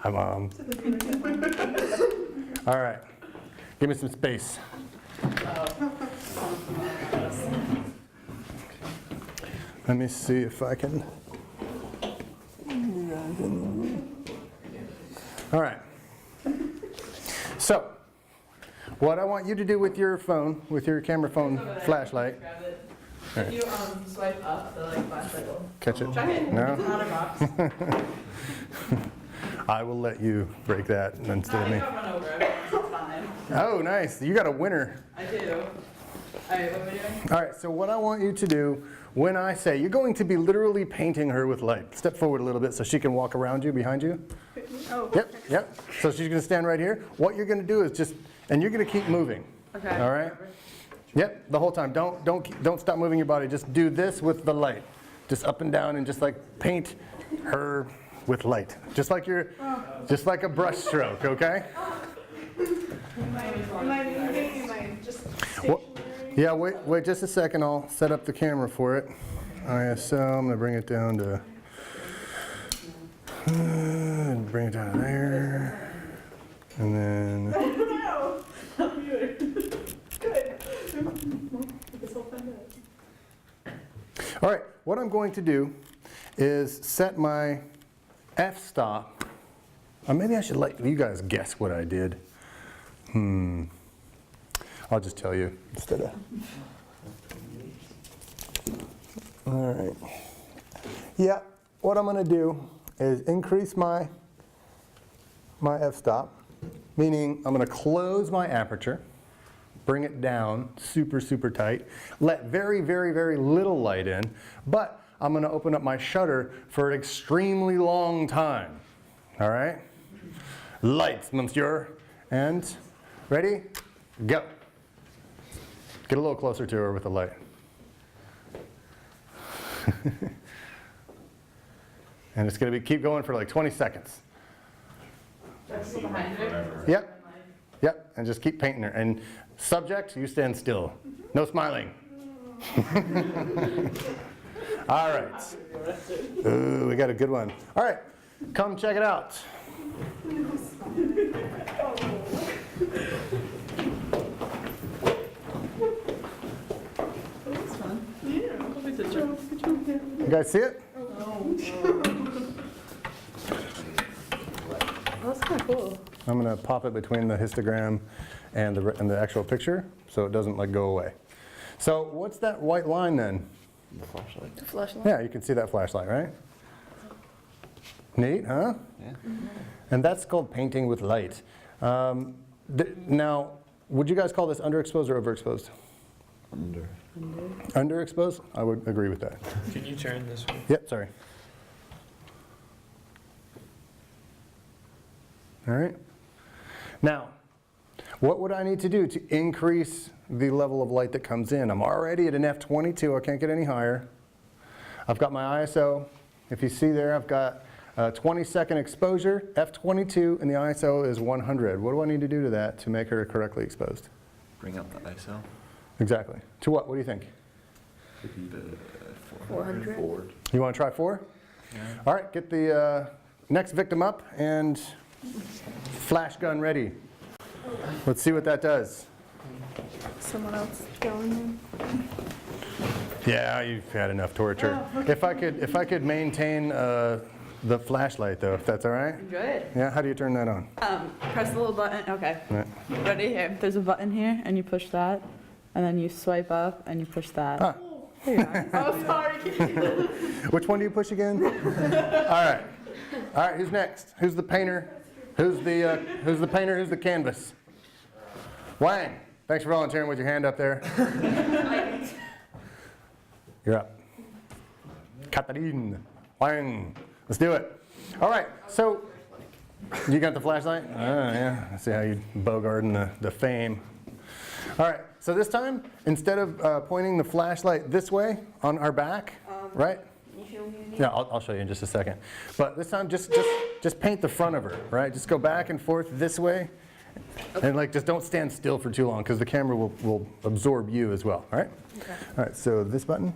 Mom. All right, give me some space. Let me see if I can. All right. So, what I want you to do with your phone, with your camera phone flashlight. Grab it. All right. If you swipe up, the flashlight will. Catch it? Try it. No? It's not a box. I will let you break that instead of I me. got run over. It's fine. Oh, nice. You got a winner. I do. All right, what am I doing? All right, so what I want you to do when I say, you're going to be literally painting her with light. Step forward a little bit so she can walk around you, behind you. Oh. Yep, yep. So she's going to stand right here. What you're going to do is just, and you're going to keep moving. Okay. All right? Yep, the whole time. Don't stop moving your body. Just do this with the light. Just up and down and just like paint her with light. Just like just like a brush stroke, okay? Am I moving? Am I just Well, stationary? yeah, wait just a second. I'll set up the camera for it. ISO, I'm going to bring it down to, bring it down to there. And then, No. I'm good. Good. This will find out. all right, what I'm going to do is set my f-stop. Or maybe I should let you guys guess what I did. I'll just tell you instead of. All right. Yeah, what I'm going to do is increase my f-stop, meaning I'm going to close my aperture, bring it down super, super tight, let very, very, very little light in, but I'm going to open up my shutter for an extremely long time. All right? Lights, monsieur. And ready? Go. Get a little closer to her with the light. And it's going to keep going for like 20 seconds. That's behind it. Yep. Yep. And just keep painting her. And subject, you stand still. No smiling. All right. Ooh, we got a good one. All right. Come check it out. That's fun. You guys see it? That's kind of cool. I'm going to pop it between the histogram and the actual picture so it doesn't like go away. So what's that white line then? The flashlight. The flashlight. Yeah, you can see that flashlight, right? Neat, huh? Yeah. And that's called painting with light. Now, would you guys call this underexposed or overexposed? Under. Underexposed? I would agree with that. Can you turn this way? Yep, sorry. All right. Now, what would I need to do to increase the level of light that comes in? I'm already at an f22. I can't get any higher. I've got my ISO. If you see there, I've got 20-second exposure, f22, and the ISO is 100. What do I need to do to that to make her correctly exposed? Bring up the ISO. Exactly. To what? What do you think? 400. Forward. You want to try 4? Yeah. All right, get the next victim up and flash gun ready. Let's see what that does. Someone else going Yeah, you've had enough torture. Oh, okay. If I could maintain the flashlight though, if that's all right. in? Good. Yeah, how do you turn that on? Press the little button. Okay. Right. Ready? Here. There's a button here, and you push that, and then you swipe up, and you push that. Ah. There you are. Oh, sorry. Which one do you push again? All right. All right, who's next? Who's the painter? Who's the painter? Who's the canvas? Wang, thanks for volunteering with your hand up there. You're up. Catherine, Wang, let's do it. All right, so You got the flashlight? Oh, yeah. I see how you bogarting the fame. All right, so this time, instead of pointing the flashlight this way on our back, right? Can you show me again? Yeah, I'll show you in just a second. But this time, just paint the front of her, right? Just go back and forth this way. And like, just don't stand still for too long because the camera will absorb you as well, all right? Okay. All right, so this button,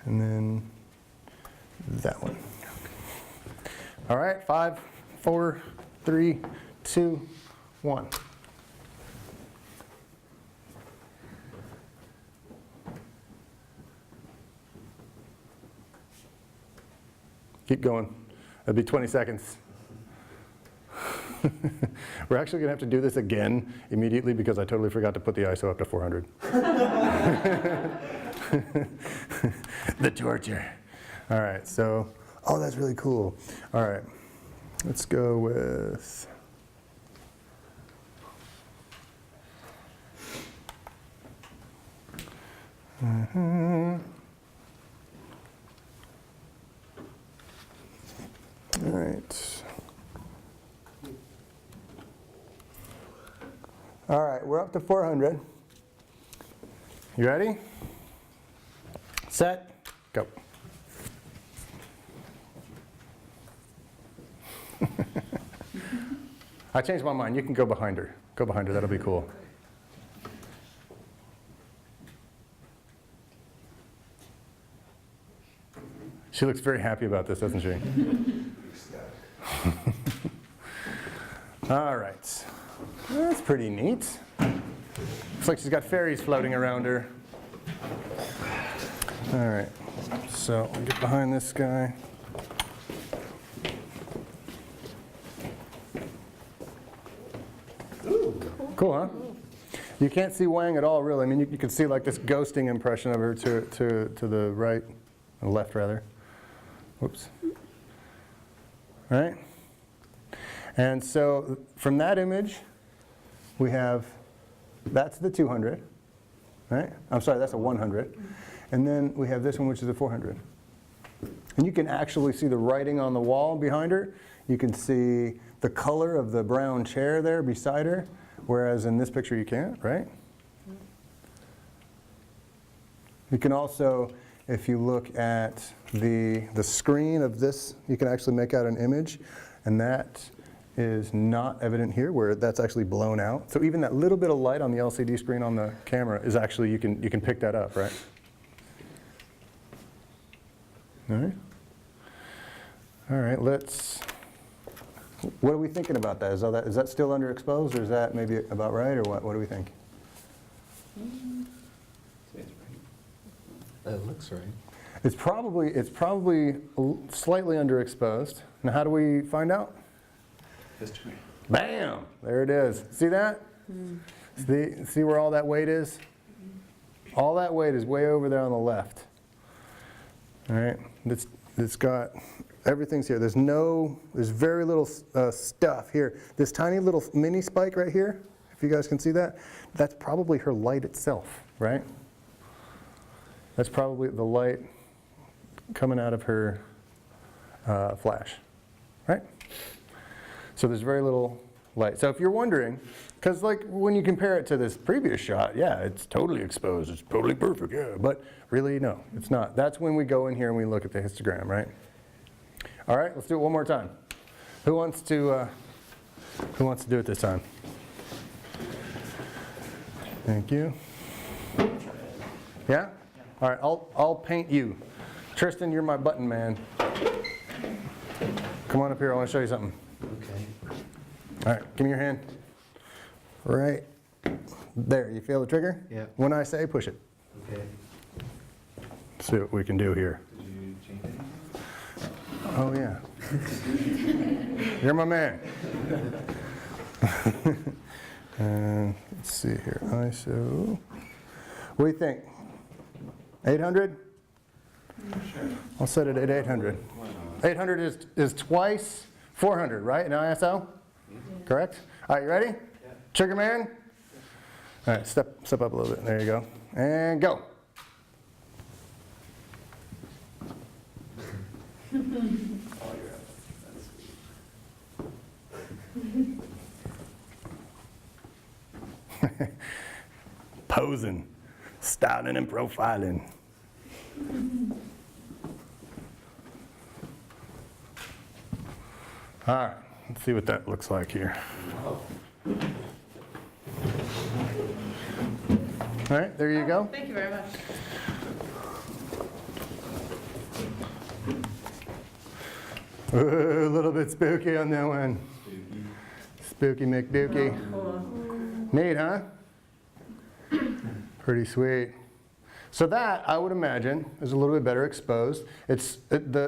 and then that one. All right, 5, 4, 3, 2, 1. Keep going. It'll be 20 seconds. We're actually going to have to do this again immediately because I totally forgot to put the ISO up to 400. The torture. All right, so, oh, that's really cool. All right, let's go with, all right. All right, we're up to 400. You ready? Set, go. I changed my mind. You can go behind her. Go behind her. That'll be cool. She looks very happy about this, doesn't she? All right. That's pretty neat. Looks like she's got fairies floating around her. All right. So I'll get behind this guy. Cool, huh? You can't see Wang at all, really. I mean, you can see like this ghosting impression of her to the right, or left rather. Whoops. All right. And so from that image, we have, that's the 200, right? I'm sorry, that's a 100. And then we have this one, which is a 400. And you can actually see the writing on the wall behind her. You can see the color of the brown chair there beside her, whereas in this picture you can't, right? You can also, if you look at the screen of this, you can actually make out an image, and that is not evident here, where that's actually blown out. So even that little bit of light on the LCD screen on the camera is actually, you can pick that up, right? All right. All right, what are we thinking about that? Is that still underexposed, or is that maybe about right, or what? What do we think? It looks right. It's probably slightly underexposed. Now, how do we find out? History. Bam! There it is. See that? See where all that weight is? All that weight is way over there on the left. All right. It's got everything's here. There's very little stuff here. This tiny little mini spike right here, if you guys can see that, that's probably her light itself, right? That's probably the light coming out of her flash, right? So there's very little light. So if you're wondering, because like when you compare it to this previous shot, yeah, it's totally exposed, it's totally perfect, yeah, but really, no, it's not. That's when we go in here and we look at the histogram, right? All right, let's do it one more time. Who wants to do it this time? Thank you. Yeah? All right, I'll paint you. Tristan, you're my button man. Come on up here, I want to show you something. Okay. All right, give me your hand. Right there, you feel the trigger? Yeah. When I say, push it. Okay. See what we can do here. Did you change anything? Oh, yeah. You're my man. And let's see here, ISO. What do you think? 800? Sure. I'll set it at 800. 800 is twice 400, right, in ISO? Correct? All right, you ready? Yeah. Trigger man? All right, step up a little bit. There you go. And go. Oh, you're up. That's sweet. posing, styling and profiling. All right, let's see what that looks like here. All right, there you go. Thank you very much. Ooh, a little bit spooky on that one. Spooky McDookie. Neat, huh? Pretty sweet. So that, I would imagine, is a little bit better exposed. The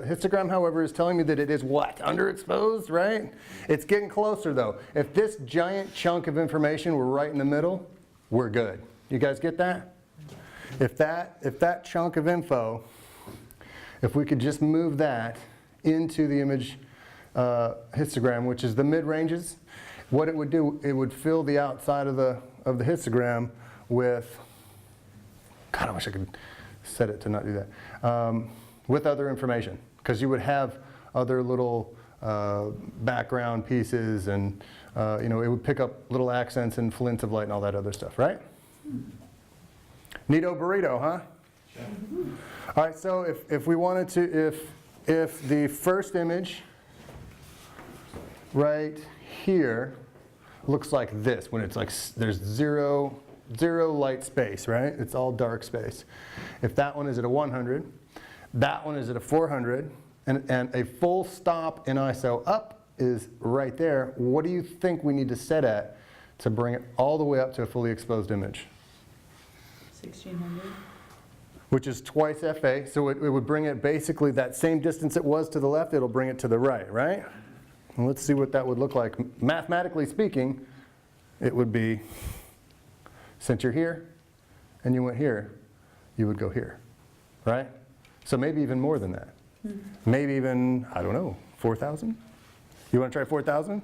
histogram, however, is telling me that it is what? Underexposed, right? It's getting closer, though. If this giant chunk of information were right in the middle, we're good. You guys get that? If that chunk of info, if we could just move that into the image histogram, which is the mid-ranges, what it would do, it would fill the outside of the histogram with, God, I wish I could set it to not do that, with other information, because you would have other little background pieces, and it would pick up little accents and flints of light and all that other stuff, right? Neato burrito, huh? Yeah. All right, so if we wanted to, if the first image right here looks like this, when it's like there's zero light space, right? It's all dark space. If that one is at a 100, that one is at a 400, and a full stop in ISO up is right there, what do you think we need to set at to bring it all the way up to a fully exposed image? 1600. Which is twice FA, so it would bring it basically that same distance it was to the left, it'll bring it to the right, right? And let's see what that would look like. Mathematically speaking, it would be, since you're here and you went here, you would go here, right? So maybe even more than that. Maybe even, I don't know, 4,000? You want to try 4,000?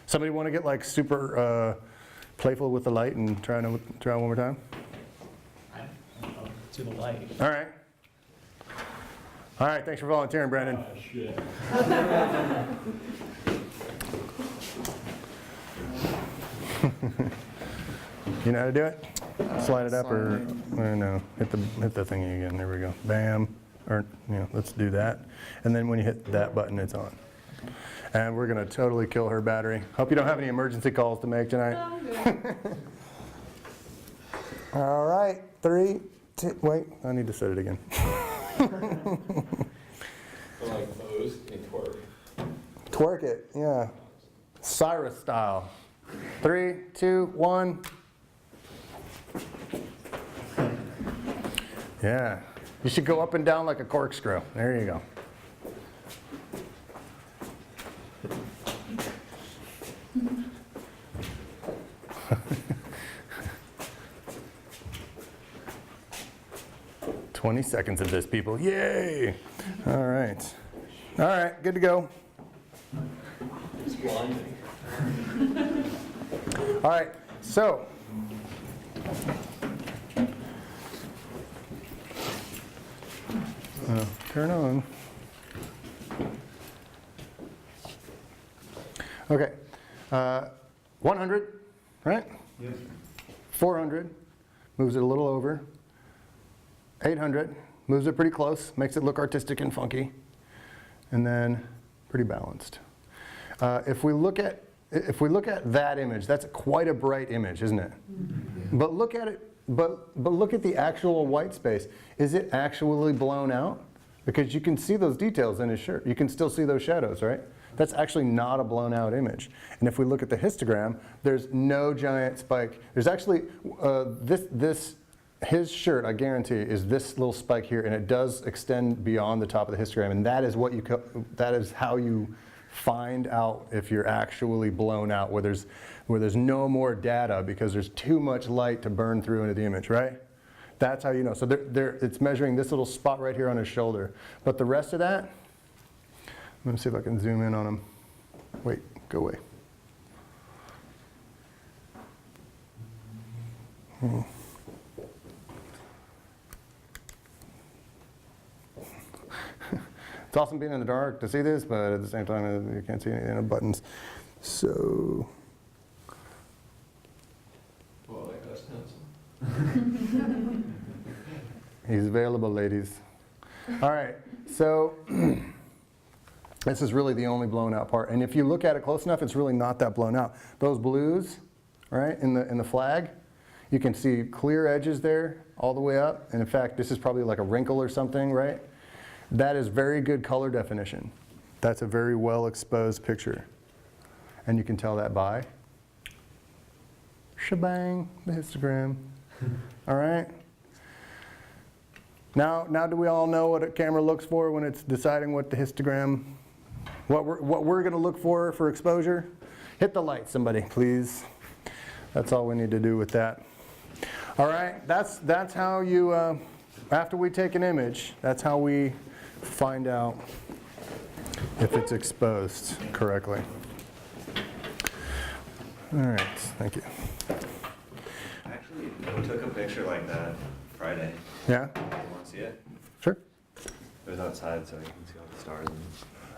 Somebody want to get like super playful with the light and try one more time? To the light. All right. All right, thanks for volunteering, Brandon. Shit. You know how to do it? Slide it up or no, hit the thingy again. There we go. Bam. Or let's do that. And then when you hit that button, it's on. And we're gonna totally kill her battery. Hope you don't have any emergency calls to make tonight. All right, 3, 2, wait, I need to set it again. Like pose and twerk. Twerk it, yeah. Cyrus style. 3, 2, 1. Yeah. You should go up and down like a corkscrew. There you go. "20 seconds of this, people. Yay! All right. All right, good to go. It's blinding. All right, so. Turn on. Okay. 100, right? Yes. 400, moves it a little over. 800, moves it pretty close, makes it look artistic and funky. And then pretty balanced. If we look at that image, that's quite a bright image, isn't it? But look at it, but look at the actual white space. Is it actually blown out? Because you can see those details in his shirt. You can still see those shadows, right? That's actually not a blown out image. And if we look at the histogram, there's no giant spike. There's actually, his shirt, I guarantee, is this little spike here, and it does extend beyond the top of the histogram. And that is that is how you find out if you're actually blown out, where there's no more data because there's too much light to burn through into the image, right? That's how you know. So it's measuring this little spot right here on his shoulder. But the rest of that, let me see if I can zoom in on him. Wait, go away. It's awesome being in the dark to see this, but at the same time, you can't see any of the buttons. So. Well, like us, handsome. He's available, ladies. All right, so this is really the only blown out part. And if you look at it close enough, it's really not that blown out. Those blues, right, in the flag, you can see clear edges there all the way up. And in fact, this is probably like a wrinkle or something, right? That is very good color definition. That's a very well exposed picture. And you can tell that by shebang, the histogram. All right? Now do we all know what a camera looks for when it's deciding what the histogram, what we're going to look for exposure? Hit the light, somebody, please. That's all we need to do with that. All right, that's how you, after we take an image, that's how we find out if it's exposed correctly. All right, thank you. Actually, we took a picture like that Friday. Yeah? You want to see it? Sure. It was outside, so you can see all the stars and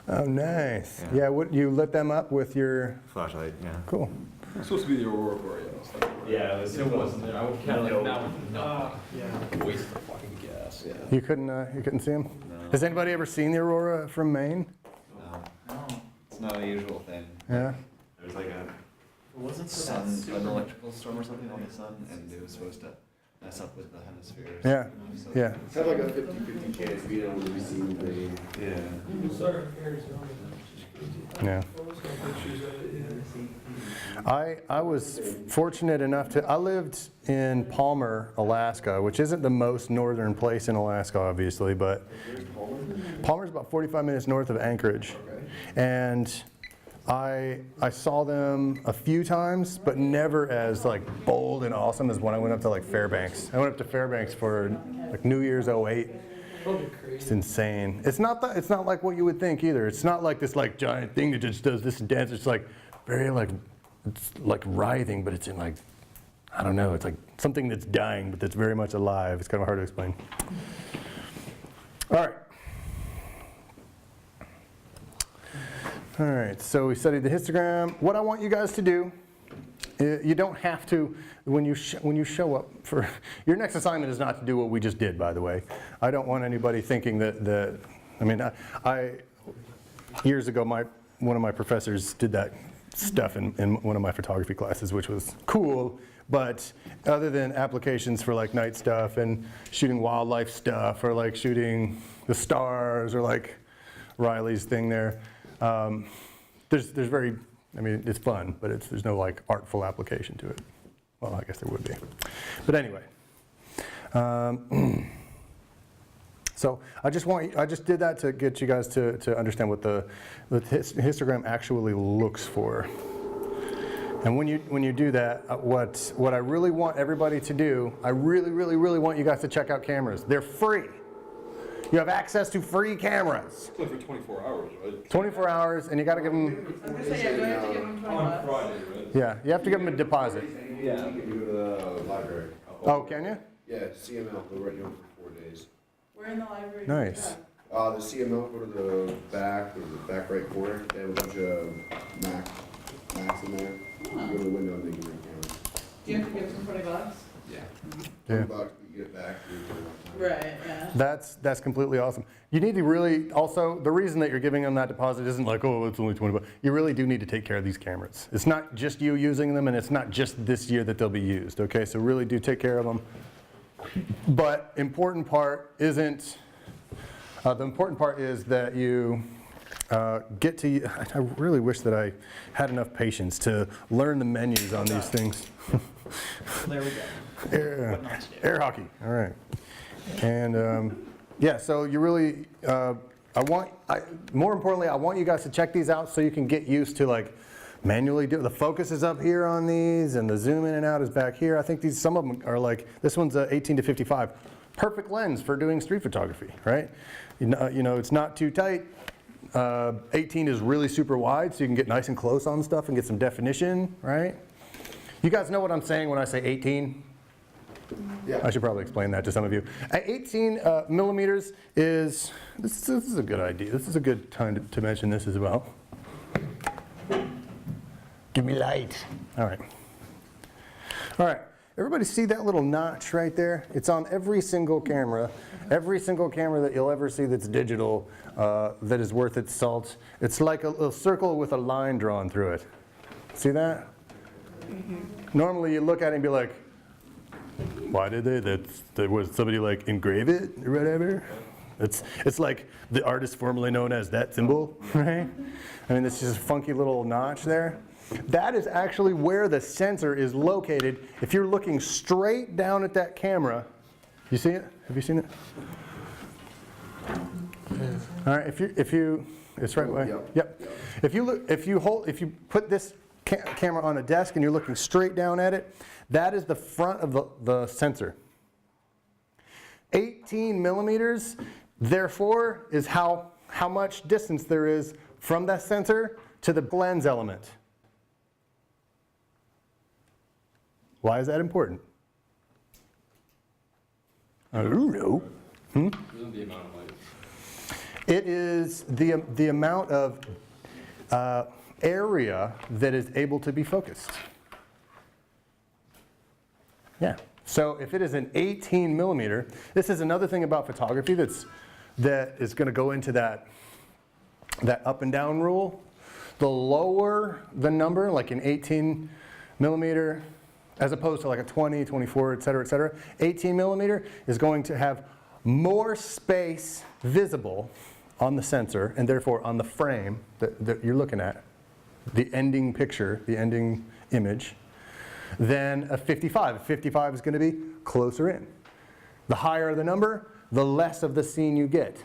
Oh, nice. Yeah. Yeah, what, you lit them up with your, flashlight. Yeah. cool. It's supposed to be the Aurora Borealis. Yeah, it wasn't there. I would kind of like, No. no. Yeah. Waste of fucking gas. Yeah. You couldn't see them? No. Has anybody ever seen the aurora from Maine? No. It's not a usual thing. Yeah? There was like a It wasn't for sun, that super. an electrical storm or something on the sun, and it was supposed to mess up with the hemispheres. Yeah, So- yeah. It's kind of like a 50-50 chance we don't really see the Yeah. Yeah. I was fortunate enough to, I lived in Palmer, Alaska, which isn't the most northern place in Alaska, obviously, but Palmer's about 45 minutes north of Anchorage. And I saw them a few times, but never as like bold and awesome as when I went up to like Fairbanks. I went up to Fairbanks for like New Year's '08. It's insane. It's not like what you would think either. It's not like this like giant thing that just does this and dance. It's like very like, it's like writhing, but it's in like, I don't know, it's like something that's dying, but that's very much alive. It's kind of hard to explain. All right. All right, so we studied the histogram. What I want you guys to do, you don't have to, when you show up for, your next assignment is not to do what we just did, by the way. I don't want anybody thinking that I mean, years ago, one of my professors did that stuff in one of my photography classes, which was cool, but other than applications for like night stuff and shooting wildlife stuff or like shooting the stars or like Riley's thing there, there's very, I mean, it's fun, but there's no like artful application to it. Well, I guess there would be. But anyway. So I just did that to get you guys to understand what the histogram actually looks for. And when you do that, what I really want everybody to do, I really want you guys to check out cameras. They're free. You have access to free cameras. It's only for 24 hours, right? 24 hours, and you got to give them, I was gonna say, yeah, do I have to give them 20 On bucks? Friday, right? yeah, you have to give them a deposit. Yeah, you can go to the library. Oh, can you? Yeah, CML, they'll write you on for 4 days. We're in the library. Nice. The CML, go to the back right corner. They have a bunch of Macs in there. You go to the window and they can bring cameras. Do you have to give them 20 bucks? Yeah. Yeah. $20, but you get it back. Right, yeah. That's completely awesome. You need to really, also, the reason that you're giving them that deposit isn't like, oh, it's only 20 bucks. You really do need to take care of these cameras. It's not just you using them, and it's not just this year that they'll be used, okay? So really do take care of them. But important part isn't, the important part is that you get to, I really wish that I had enough patience to learn the menus on these things. There we go. Air hockey, all right. And yeah, so you really, more importantly, I want you guys to check these out so you can get used to like manually do, the focus is up here on these and the zoom in and out is back here. I think some of them are like, this one's 18 to 55. Perfect lens for doing street photography, right? You know, it's not too tight. 18 is really super wide, so you can get nice and close on stuff and get some definition, right? You guys know what I'm saying when I say 18? Yeah. I should probably explain that to some of you. 18 millimeters is, this is a good idea. This is a good time to mention this as well. Give me light. All right. All right. everybody see that little notch right there? It's on every single camera. Every single camera that you'll ever see that's digital, that is worth its salt. It's like a circle with a line drawn through it. See that? Normally you look at it and be like, why did they? Was somebody like engrave it or whatever? It's like the artist formerly known as that symbol, right? I mean, it's just a funky little notch there. That is actually where the sensor is located. If you're looking straight down at that camera, you see it? Have you seen it? All right. If you, it's right away. Yep. If you put this camera on a desk and you're looking straight down at it, that is the front of the sensor. 18 millimeters, therefore, is how much distance there is from that sensor to the lens element. Why is that important? I don't know. Isn't the amount of light? It is the amount of area that is able to be focused. Yeah. So if it is an 18 millimeter, this is another thing about photography that is going to go into that up and down rule. The lower the number, like an 18 millimeter, as opposed to like a 20, 24, et cetera, 18 millimeter is going to have more space visible on the sensor and therefore on the frame that you're looking at, the ending picture, the ending image, than a 55. A 55 is going to be closer in. The higher the number, the less of the scene you get.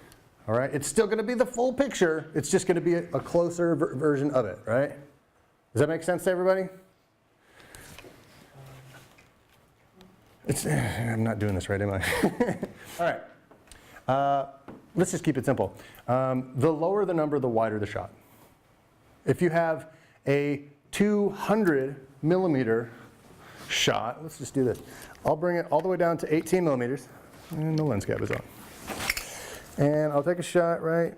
All right? It's still going to be the full picture. It's just going to be a closer version of it, right? Does that make sense to everybody? I'm not doing this right, am I? All right. Let's just keep it simple. The lower the number, the wider the shot. If you have a 200 millimeter shot, let's just do this. I'll bring it all the way down to 18 millimeters, and the lens cap is on. And I'll take a shot, right?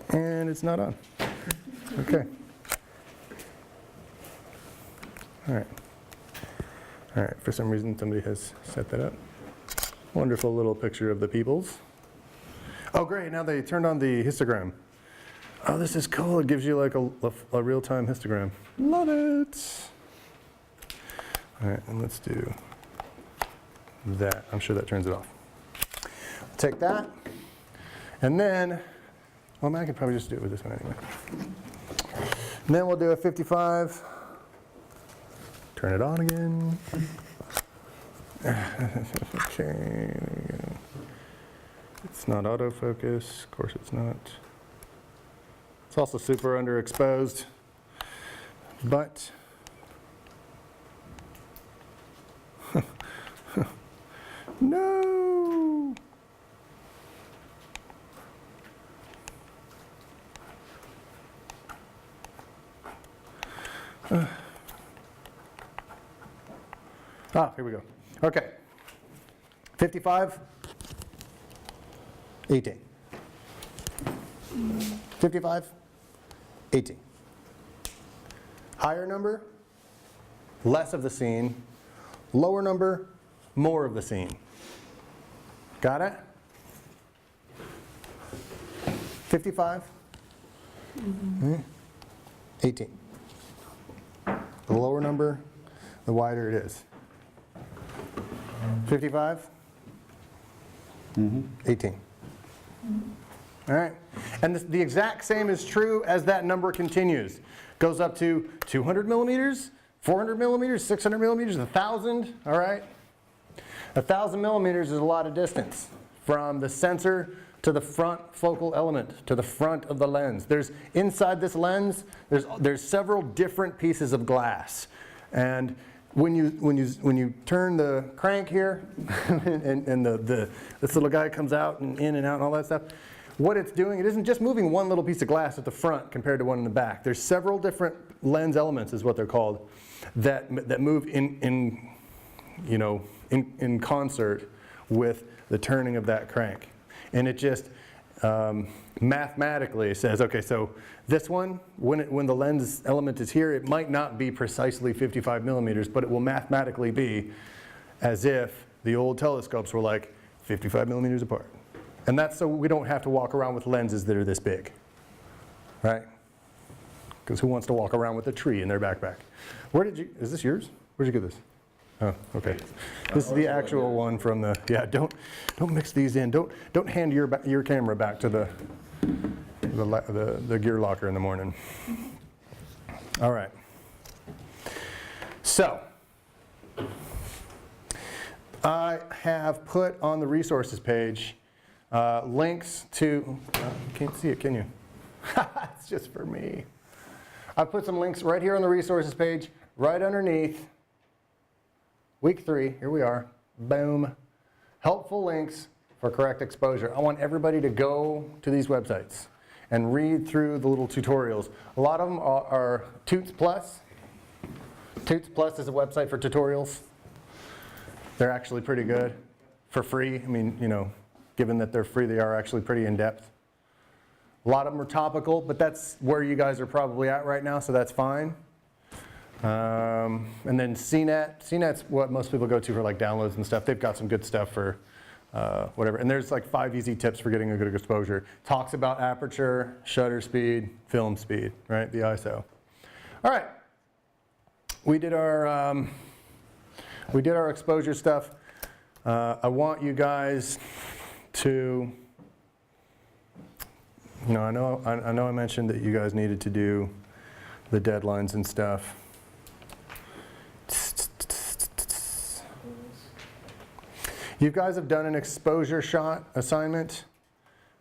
And it's not on. Okay. All right. All right, for some reason somebody has set that up. Wonderful little picture of the peoples. Oh great, now they turned on the histogram. Oh, this is cool, it gives you like a real-time histogram. Love it. All right, and let's do that. I'm sure that turns it off. Take that, and then, well, I could probably just do it with this one anyway. And then we'll do a 55. Turn it on again. Okay, there we go. It's not autofocus, of course it's not. It's also super underexposed, but no. Here we go. Okay. 55, 18. 55, 18. Higher number, less of the scene. Lower number, more of the scene. Got it? 55, 18. The lower number, the wider it is. 55, 18. All right, and the exact same is true as that number continues. Goes up to 200 millimeters, 400 millimeters, 600 millimeters, 1,000, all right? 1,000 millimeters is a lot of distance from the sensor to the front focal element, to the front of the lens. There's inside this lens, there's several different pieces of glass. And when you turn the crank here and this little guy comes out and in and out and all that stuff, what it's doing, it isn't just moving one little piece of glass at the front compared to one in the back. There's several different lens elements, is what they're called, that move in concert with the turning of that crank. And it just mathematically it says, okay, so this one, when the lens element is here, it might not be precisely 55 millimeters, but it will mathematically be as if the old telescopes were like 55 millimeters apart. And that's so we don't have to walk around with lenses that are this big, right? Because who wants to walk around with a tree in their backpack? Is this yours? Where'd you get this? Oh, okay. This is the actual one from the, yeah, don't mix these in. Don't hand your camera back to the gear locker in the morning. All right. So, I have put on the resources page links to, you can't see it, can you? It's just for me. I've put some links right here on the resources page, right underneath. Week 3, here we are, boom. Helpful links for correct exposure. I want everybody to go to these websites and read through the little tutorials. A lot of them are Toots Plus. Toots Plus is a website for tutorials. They're actually pretty good for free. I mean, you know, given that they're free, they are actually pretty in-depth. A lot of them are topical, but that's where you guys are probably at right now, so that's fine. And then CNET. CNET's what most people go to for like downloads and stuff. They've got some good stuff for whatever. And there's like 5 easy tips for getting a good exposure. Talks about aperture, shutter speed, film speed, right? The ISO. All right. We did our exposure stuff. I want you guys to, you know, I know I mentioned that you guys needed to do the deadlines and stuff. You guys have done an exposure shot assignment.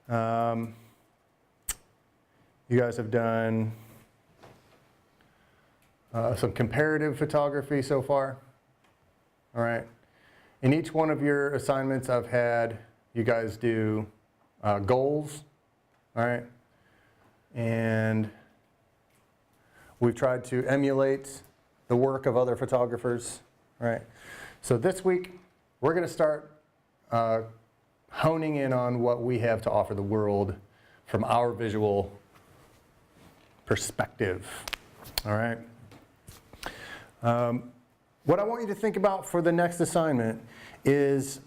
You guys have done some comparative photography so far. All right. In each one of your assignments, I've had you guys do goals. All right. And we've tried to emulate the work of other photographers. All right. So this week, we're going to start honing in on what we have to offer the world from our visual perspective. All right. What I want you to think about for the next assignment is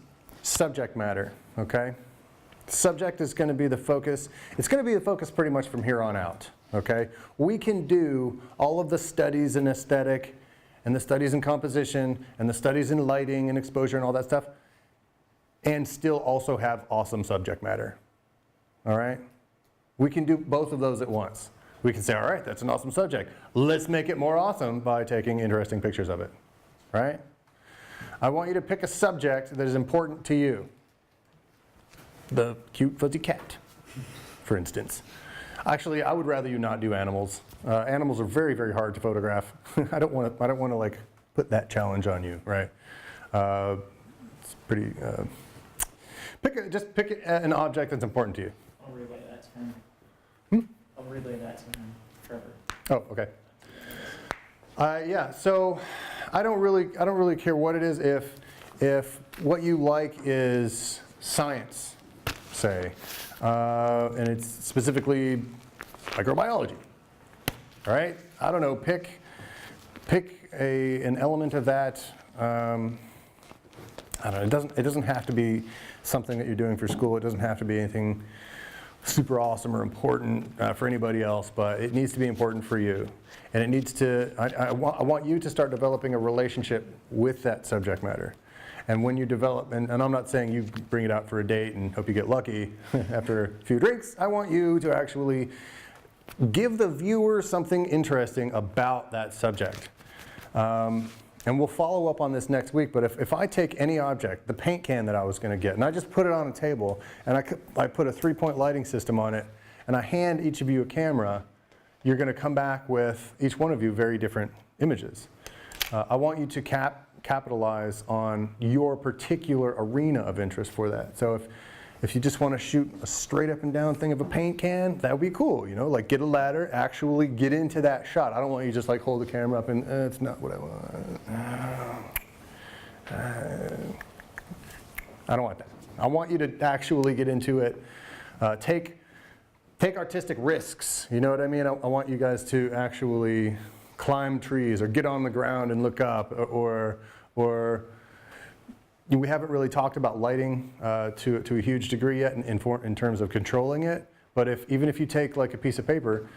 subject matter. Okay. Subject is going to be the focus. It's going to be the focus pretty much from here on out. Okay. We can do all of the studies in aesthetic and the studies in composition and the studies in lighting and exposure and all that stuff, and still also have awesome subject matter. All right? We can do both of those at once. We can say, all right, that's an awesome subject. Let's make it more awesome by taking interesting pictures of it. Right? I want you to pick a subject that is important to you. The cute fuzzy cat, for instance. Actually, I would rather you not do animals. Animals are very, very hard to photograph. I don't want to like put that challenge on you, right? It's pretty. Just pick an object that's important to you. I'll relay that to him. I'll relay that to him, Trevor. Oh, okay. Yeah. So I don't really care what it is. If what you like is science, say, and it's specifically microbiology, right? I don't know, pick an element of that. I don't know, it doesn't have to be something that you're doing for school. It doesn't have to be anything super awesome or important for anybody else, but it needs to be important for you. And it needs to, I want you to start developing a relationship with that subject matter. And when you develop, and I'm not saying you bring it out for a date and hope you get lucky after a few drinks. I want you to actually give the viewer something interesting about that subject. And we'll follow up on this next week, but if I take any object, the paint can that I was going to get, and I just put it on a table, and I put a 3-point lighting system on it, and I hand each of you a camera, you're going to come back with, each one of you, very different images. I want you to capitalize on your particular arena of interest for that. So if you just want to shoot a straight up and down thing of a paint can, that would be cool, you know, like get a ladder, actually get into that shot. I don't want you to just like hold the camera up and it's not what I want. I don't want that. I want you to actually get into it. Take artistic risks, you know what I mean? I want you guys to actually climb trees or get on the ground and look up, or we haven't really talked about lighting to a huge degree yet in terms of controlling it, but even if you take like a piece of paper,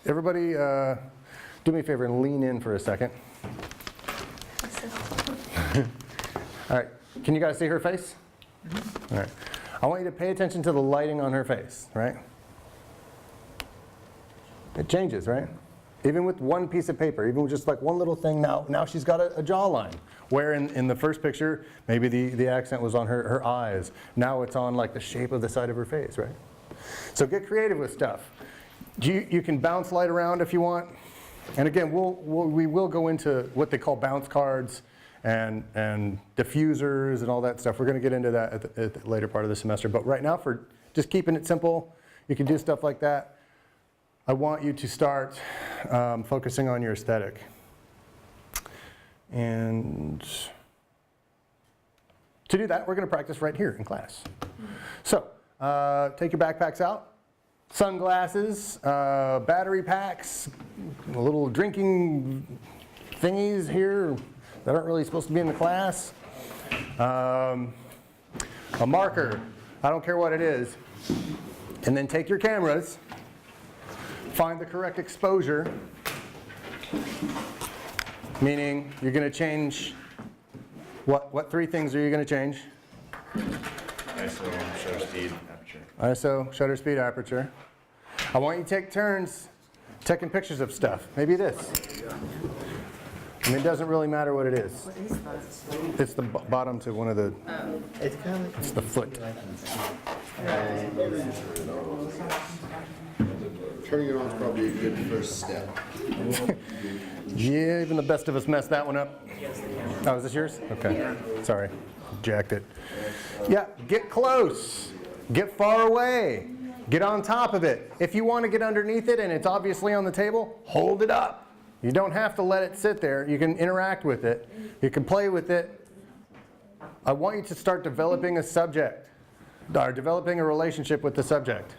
everybody do me a favor and lean in for a second. All right, can you guys see her face? All right, I want you to pay attention to the lighting on her face, right? It changes, right? Even with one piece of paper, even with just like one little thing, now she's got a jawline. Where in the first picture, maybe the accent was on her eyes. Now it's on like the shape of the side of her face, right? So get creative with stuff. You can bounce light around if you want. And again, we will go into what they call bounce cards and diffusers and all that stuff. We're going to get into that at the later part of the semester. But right now, for just keeping it simple, you can do stuff like that. I want you to start focusing on your aesthetic. And to do that, we're going to practice right here in class. So take your backpacks out. Sunglasses, battery packs, little drinking thingies here that aren't really supposed to be in the class. A marker, I don't care what it is. And then take your cameras, find the correct exposure, meaning you're going to change, what three things are you going to change? ISO, shutter speed, aperture. ISO, shutter speed, aperture. I want you to take turns taking pictures of stuff. Maybe this. And it doesn't really matter what it is. What is that? It's the bottom to one of the, It's kind of like it's the foot. Turning it on is probably a good first step. Yeah, even the best of us messed that one up. Oh, is this yours? Okay, sorry, jacked it. Yeah, get close, get far away, get on top of it. If you want to get underneath it and it's obviously on the table, hold it up. You don't have to let it sit there. You can interact with it. You can play with it. I want you to start developing a subject, or developing a relationship with the subject.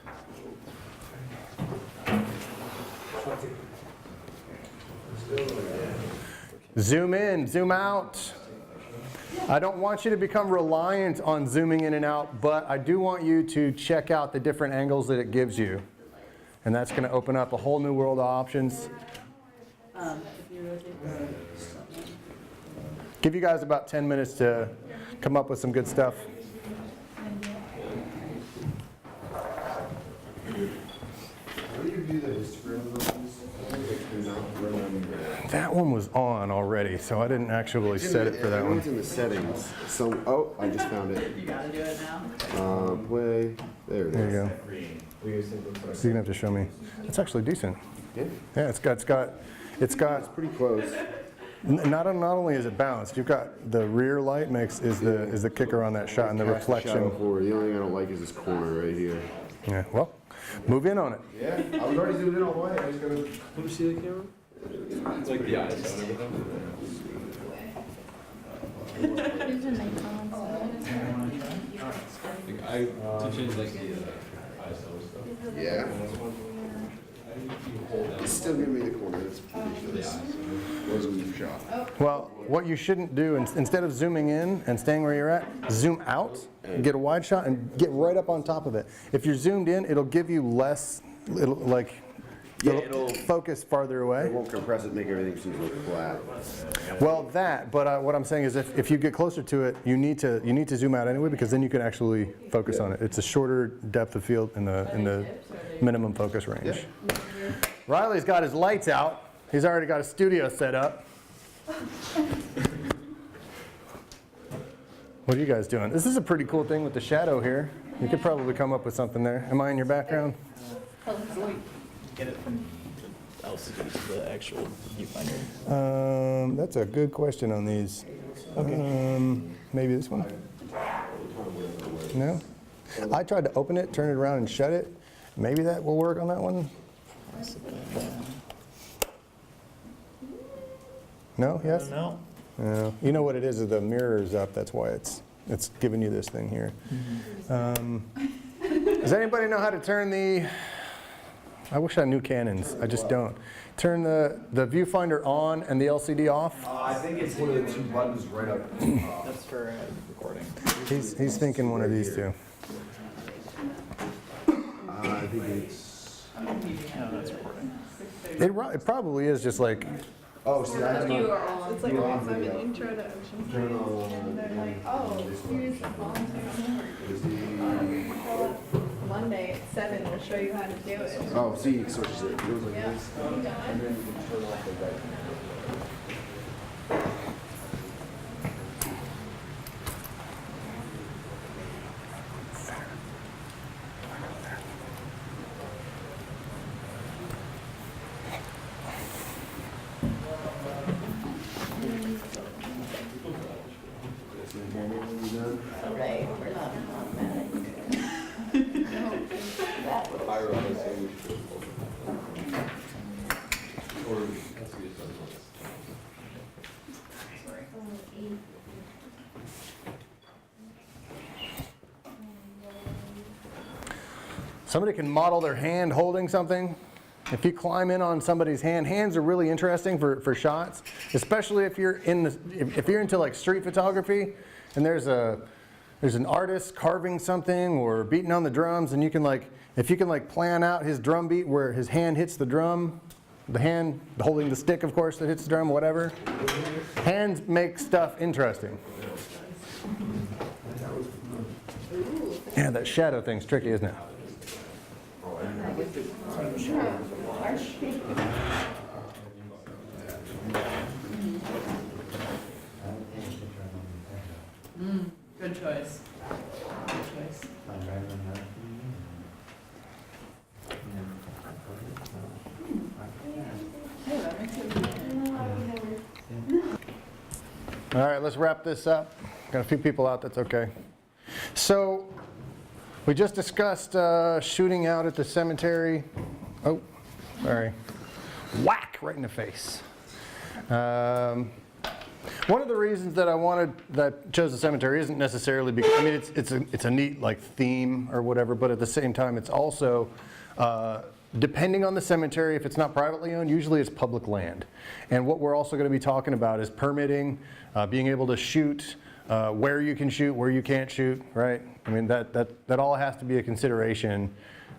Zoom in, zoom out. I don't want you to become reliant on zooming in and out, but I do want you to check out the different angles that it gives you. And that's going to open up a whole new world of options. Give you guys about 10 minutes to come up with some good stuff. That one was on already, so I didn't actually set it for that one. It's in the settings. So, oh, I just found it. You gotta do it now. Play. There it is. There you go. So you're gonna have to show me. It's actually decent. Yeah, Yeah, it's got. pretty close. Not only is it balanced, you've got the rear light is the kicker on that shot, and the Cast the shadow reflection. forward. The only thing I don't like is this corner right here. Yeah, well, move in on it. Yeah, I was already zoomed in all the way. I just gotta. Let me see the camera. It's like the ISO and everything. Like to change like the ISO stuff. Yeah. It's still giving me the corner. It's ridiculous. Was a shot. Well, what you shouldn't do, instead of zooming in and staying where you're at, zoom out, get a wide shot, and get right up on top of it. If you're zoomed in, it'll give you less, it'll focus farther It away. won't compress it, make everything seem so flat. Well, but what I'm saying is if you get closer to it, you need to zoom out anyway, because then you can actually focus on it. It's a shorter depth of field in the minimum focus range. Riley's got his lights out. He's already got a studio set up. What are you guys doing? This is a pretty cool thing with the shadow here. You could probably come up with something there. Am I in your background? Get it from the LCD to the actual viewfinder. That's a good question on these. Maybe this one? No? I tried to open it, turn it around, and shut it. Maybe that will work on that one? No? Yes? No. You know what it is the mirror's up, that's why it's it's giving you this thing here. Does anybody know how to turn the, I wish I knew Canons, I just don't. Turn the viewfinder on and the LCD off? I think it's one of the two buttons right up. That's for recording. He's thinking one of these two. I think it's. No, that's recording. It probably is just like, Oh, see, I have You no. are on. It's like You're a on video. intro to Ocean Turn Springs. on. And they're like, oh, here's the phone. Is the. Monday at 7, we'll show you how to do it. Oh, see, it switches it. It goes like Yeah. this. And then you can turn off the light. Right, we're not automatic. I would honestly say we should. Or it has to be a done once. somebody can model their hand holding something. If you climb in on somebody's hand, hands are really interesting for shots, especially if you're if you're into like street photography, and there's an artist carving something or beating on the drums, and you can like, if you can like plan out his drum beat where his hand hits the drum, the hand holding the stick, of course, that hits the drum, whatever. Hands make stuff interesting. Yeah, that shadow thing's tricky, isn't it? Good choice. Good choice. All right, let's wrap this up. Got a few people out, that's okay. So, we just discussed shooting out at the cemetery. Oh, sorry. Whack, right in the face. One of the reasons that I chose the cemetery isn't necessarily because, I mean, it's a neat like theme or whatever, but at the same time, it's also, depending on the cemetery, if it's not privately owned, usually it's public land. And what we're also going to be talking about is permitting, being able to shoot, where you can shoot, where you can't shoot, right? I mean, that all has to be a consideration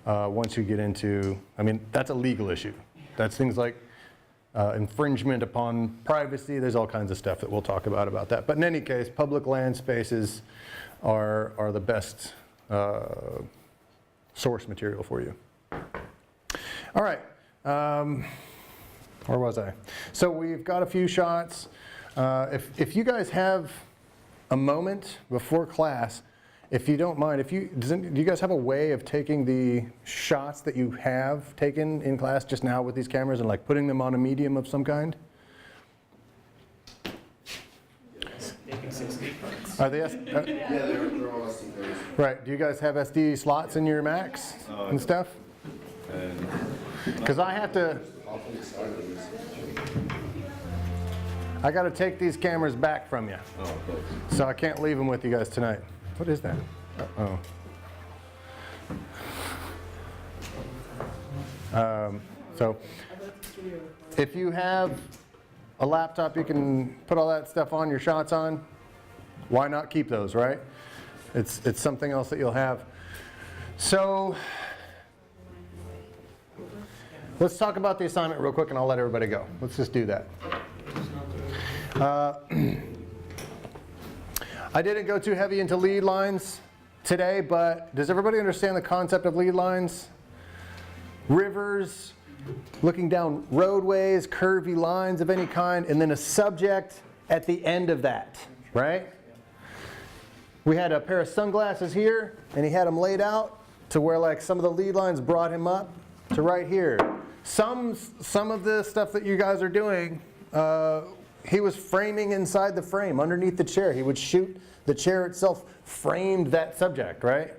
once you get into, I mean, that's a legal issue. That's things like infringement upon privacy. There's all kinds of stuff that we'll talk about that. But in any case, public land spaces are the best source material for you. All right, where was I? So we've got a few shots. If you guys have a moment before class, if you don't mind, do you guys have a way of taking the shots that you have taken in class just now with these cameras and like putting them on a medium of some kind? Making 60 cards. Are they? Yeah, they're all SD cards. Right. Do you guys have SD slots in your Macs and stuff? Because I have to. I got to take these cameras back from you, so I can't leave them with you guys tonight. What is that? Uh-oh. So if you have a laptop you can put all that stuff on, your shots on, why not keep those, right? It's something else that you'll have. So let's talk about the assignment real quick and I'll let everybody go. Let's just do that. I didn't go too heavy into lead lines today, but does everybody understand the concept of lead lines? Rivers, looking down roadways, curvy lines of any kind, and then a subject at the end of that, right? We had a pair of sunglasses here, and he had them laid out to where like some of the lead lines brought him up to right here. Some of the stuff that you guys are doing, he was framing inside the frame, underneath the chair. He would shoot the chair itself, framed that subject, right?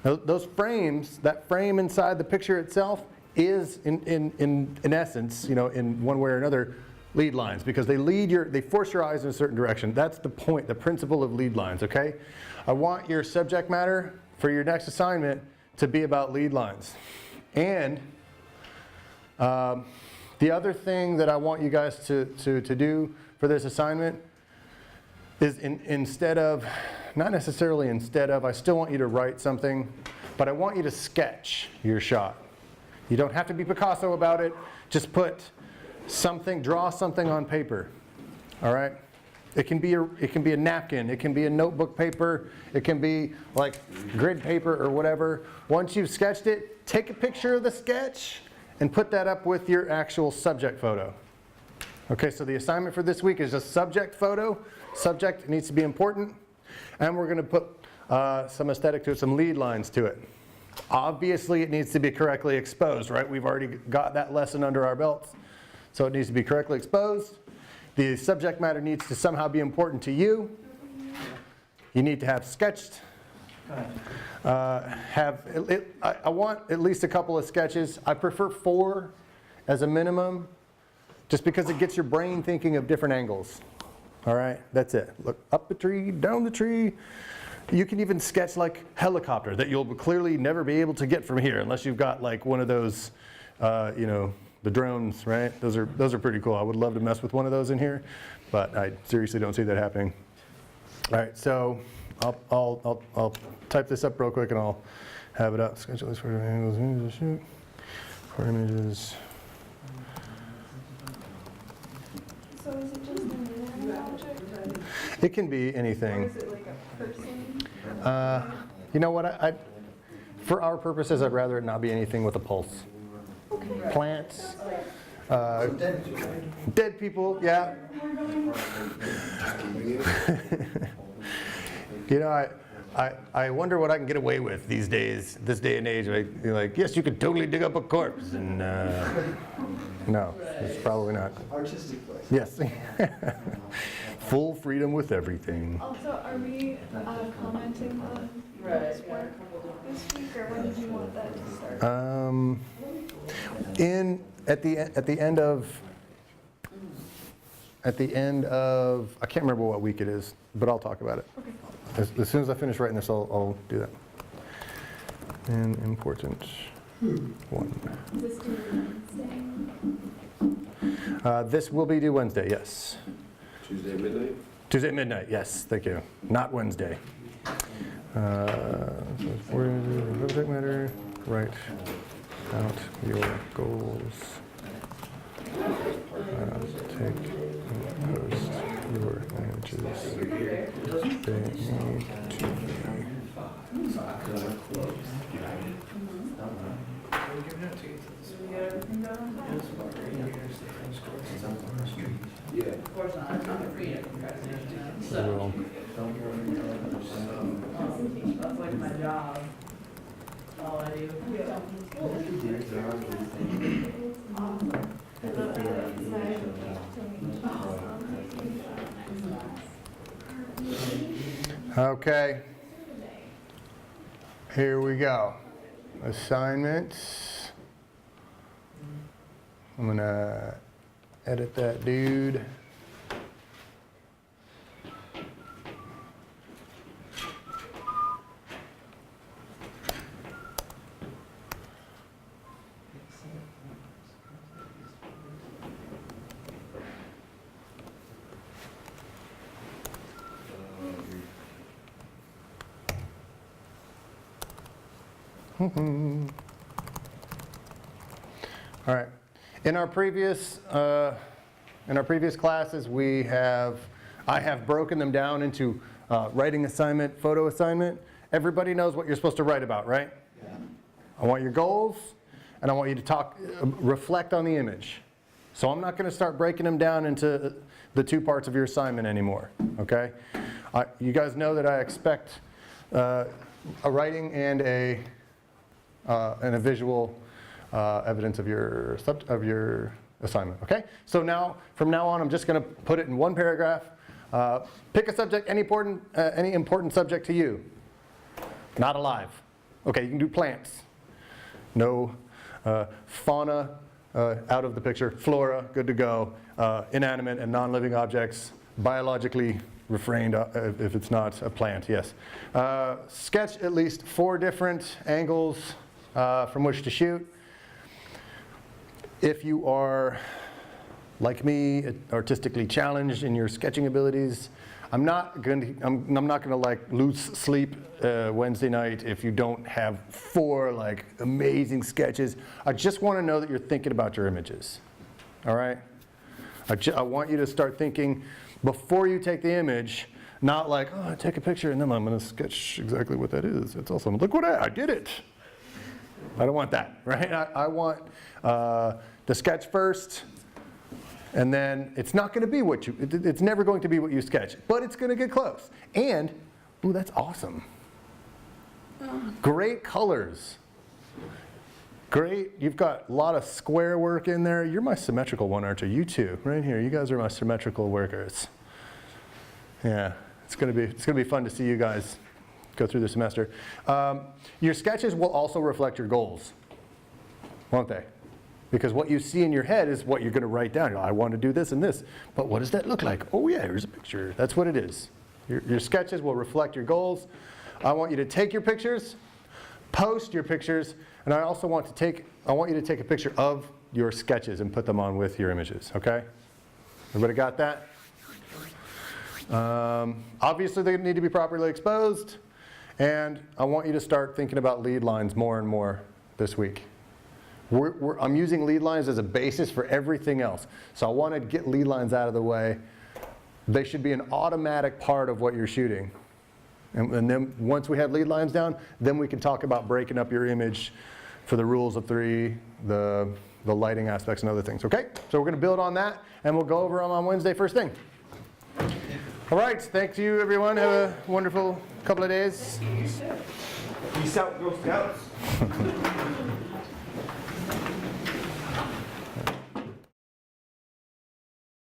Those frames, that frame inside the picture itself is in essence, you know, in one way or another, lead lines because they force your eyes in a certain direction. That's the point, the principle of lead lines, okay? I want your subject matter for your next assignment to be about lead lines. And the other thing that I want you guys to do for this assignment is not necessarily instead of, I still want you to write something, but I want you to sketch your shot. You don't have to be Picasso about it. Just put something, draw something on paper, all right? It can be a napkin, it can be a notebook paper, it can be like grid paper or whatever. Once you've sketched it, take a picture of the sketch and put that up with your actual subject photo. Okay, so the assignment for this week is a subject photo. Subject needs to be important, and we're going to put some aesthetic to it, some lead lines to it. Obviously, it needs to be correctly exposed, right? We've already got that lesson under our belts, so it needs to be correctly exposed. The subject matter needs to somehow be important to you. You need to have sketched. I want at least a couple of sketches. I prefer 4 as a minimum, just because it gets your brain thinking of different angles. All right, that's it. Look up the tree, down the tree. You can even sketch like helicopter that you'll clearly never be able to get from here unless you've got like one of those, the drones, right? Those are pretty cool. I would love to mess with one of those in here, but I seriously don't see that happening. All right, so I'll type this up real quick and I'll have it up. Schedule this for angles, shoot. For images. So is it just an inanimate object? It can be anything. Or is it like a person? You know what? For our purposes, I'd rather it not be anything with a pulse. Okay. Plants, dead people, yeah. You know, I wonder what I can get away with these days, this day and age. Like, yes, you could totally dig up a corpse, and no, it's probably not. Artistic place. Yes. Full freedom with everything. Also, are we commenting on this work this week, or when did you want that to start? At the end of, I can't remember what week it is, but I'll talk about it. Okay. As soon as I finish writing this, I'll do that. An important one. Is this due Wednesday? This will be due Wednesday, yes. Tuesday midnight? Tuesday midnight, yes, thank you. Not Wednesday. Subject matter, write out your goals. Take and post your images. They need to Yeah. Of course not, it's not free, congratulations. be. Will. That's like my job. All I do. Okay. Here we go. Assignments. I'm gonna edit that dude. All right. In our previous classes, I have broken them down into writing assignment, photo assignment. Everybody knows what you're supposed to write about, right? Yeah. I want your goals, and I want you to reflect on the image. So I'm not going to start breaking them down into the 2 parts of your assignment anymore. Okay? You guys know that I expect a writing and a visual evidence of your assignment. Okay? So now, from now on, I'm just going to put it in 1 paragraph. Pick a subject, any important subject to you. Not alive. Okay, you can do plants. No fauna, out of the picture. Flora, good to go. Inanimate and non-living objects, biologically refrained if it's not a plant, yes. Sketch at least 4 different angles from which to shoot. If you are, like me, artistically challenged in your sketching abilities, I'm not going to like lose sleep Wednesday night if you don't have 4 like amazing sketches. I just want to know that you're thinking about your images. All right? I want you to start thinking before you take the image, not like, oh, I take a picture and then I'm going to sketch exactly what that is. It's awesome. Look what I did it. I don't want that, right? I want the sketch first, and then it's not going to be what it's never going to be what you sketch, but it's going to get close. And, ooh, that's awesome. Great colors. Great, you've got a lot of square work in there. You're my symmetrical one, aren't you? You two, right here. You guys are my symmetrical workers. Yeah, it's gonna be fun to see you guys go through the semester. Your sketches will also reflect your goals, won't they? Because what you see in your head is what you're gonna write down. I want to do this and this, but what does that look like? Oh yeah, here's a picture. That's what it is. Your sketches will reflect your goals. I want you to take your pictures, post your pictures, and I also want you to take a picture of your sketches and put them on with your images, okay? Everybody got that? Obviously they need to be properly exposed, and I want you to start thinking about lead lines more and more this week. I'm using lead lines as a basis for everything else. So I want to get lead lines out of the way. They should be an automatic part of what you're shooting. And then once we have lead lines down, then we can talk about breaking up your image for the rules of 3, the lighting aspects and other things, okay? So we're going to build on that, and we'll go over them on Wednesday first thing. All right, thank you, everyone. Have a wonderful couple of days. Peace out, Girl Scouts.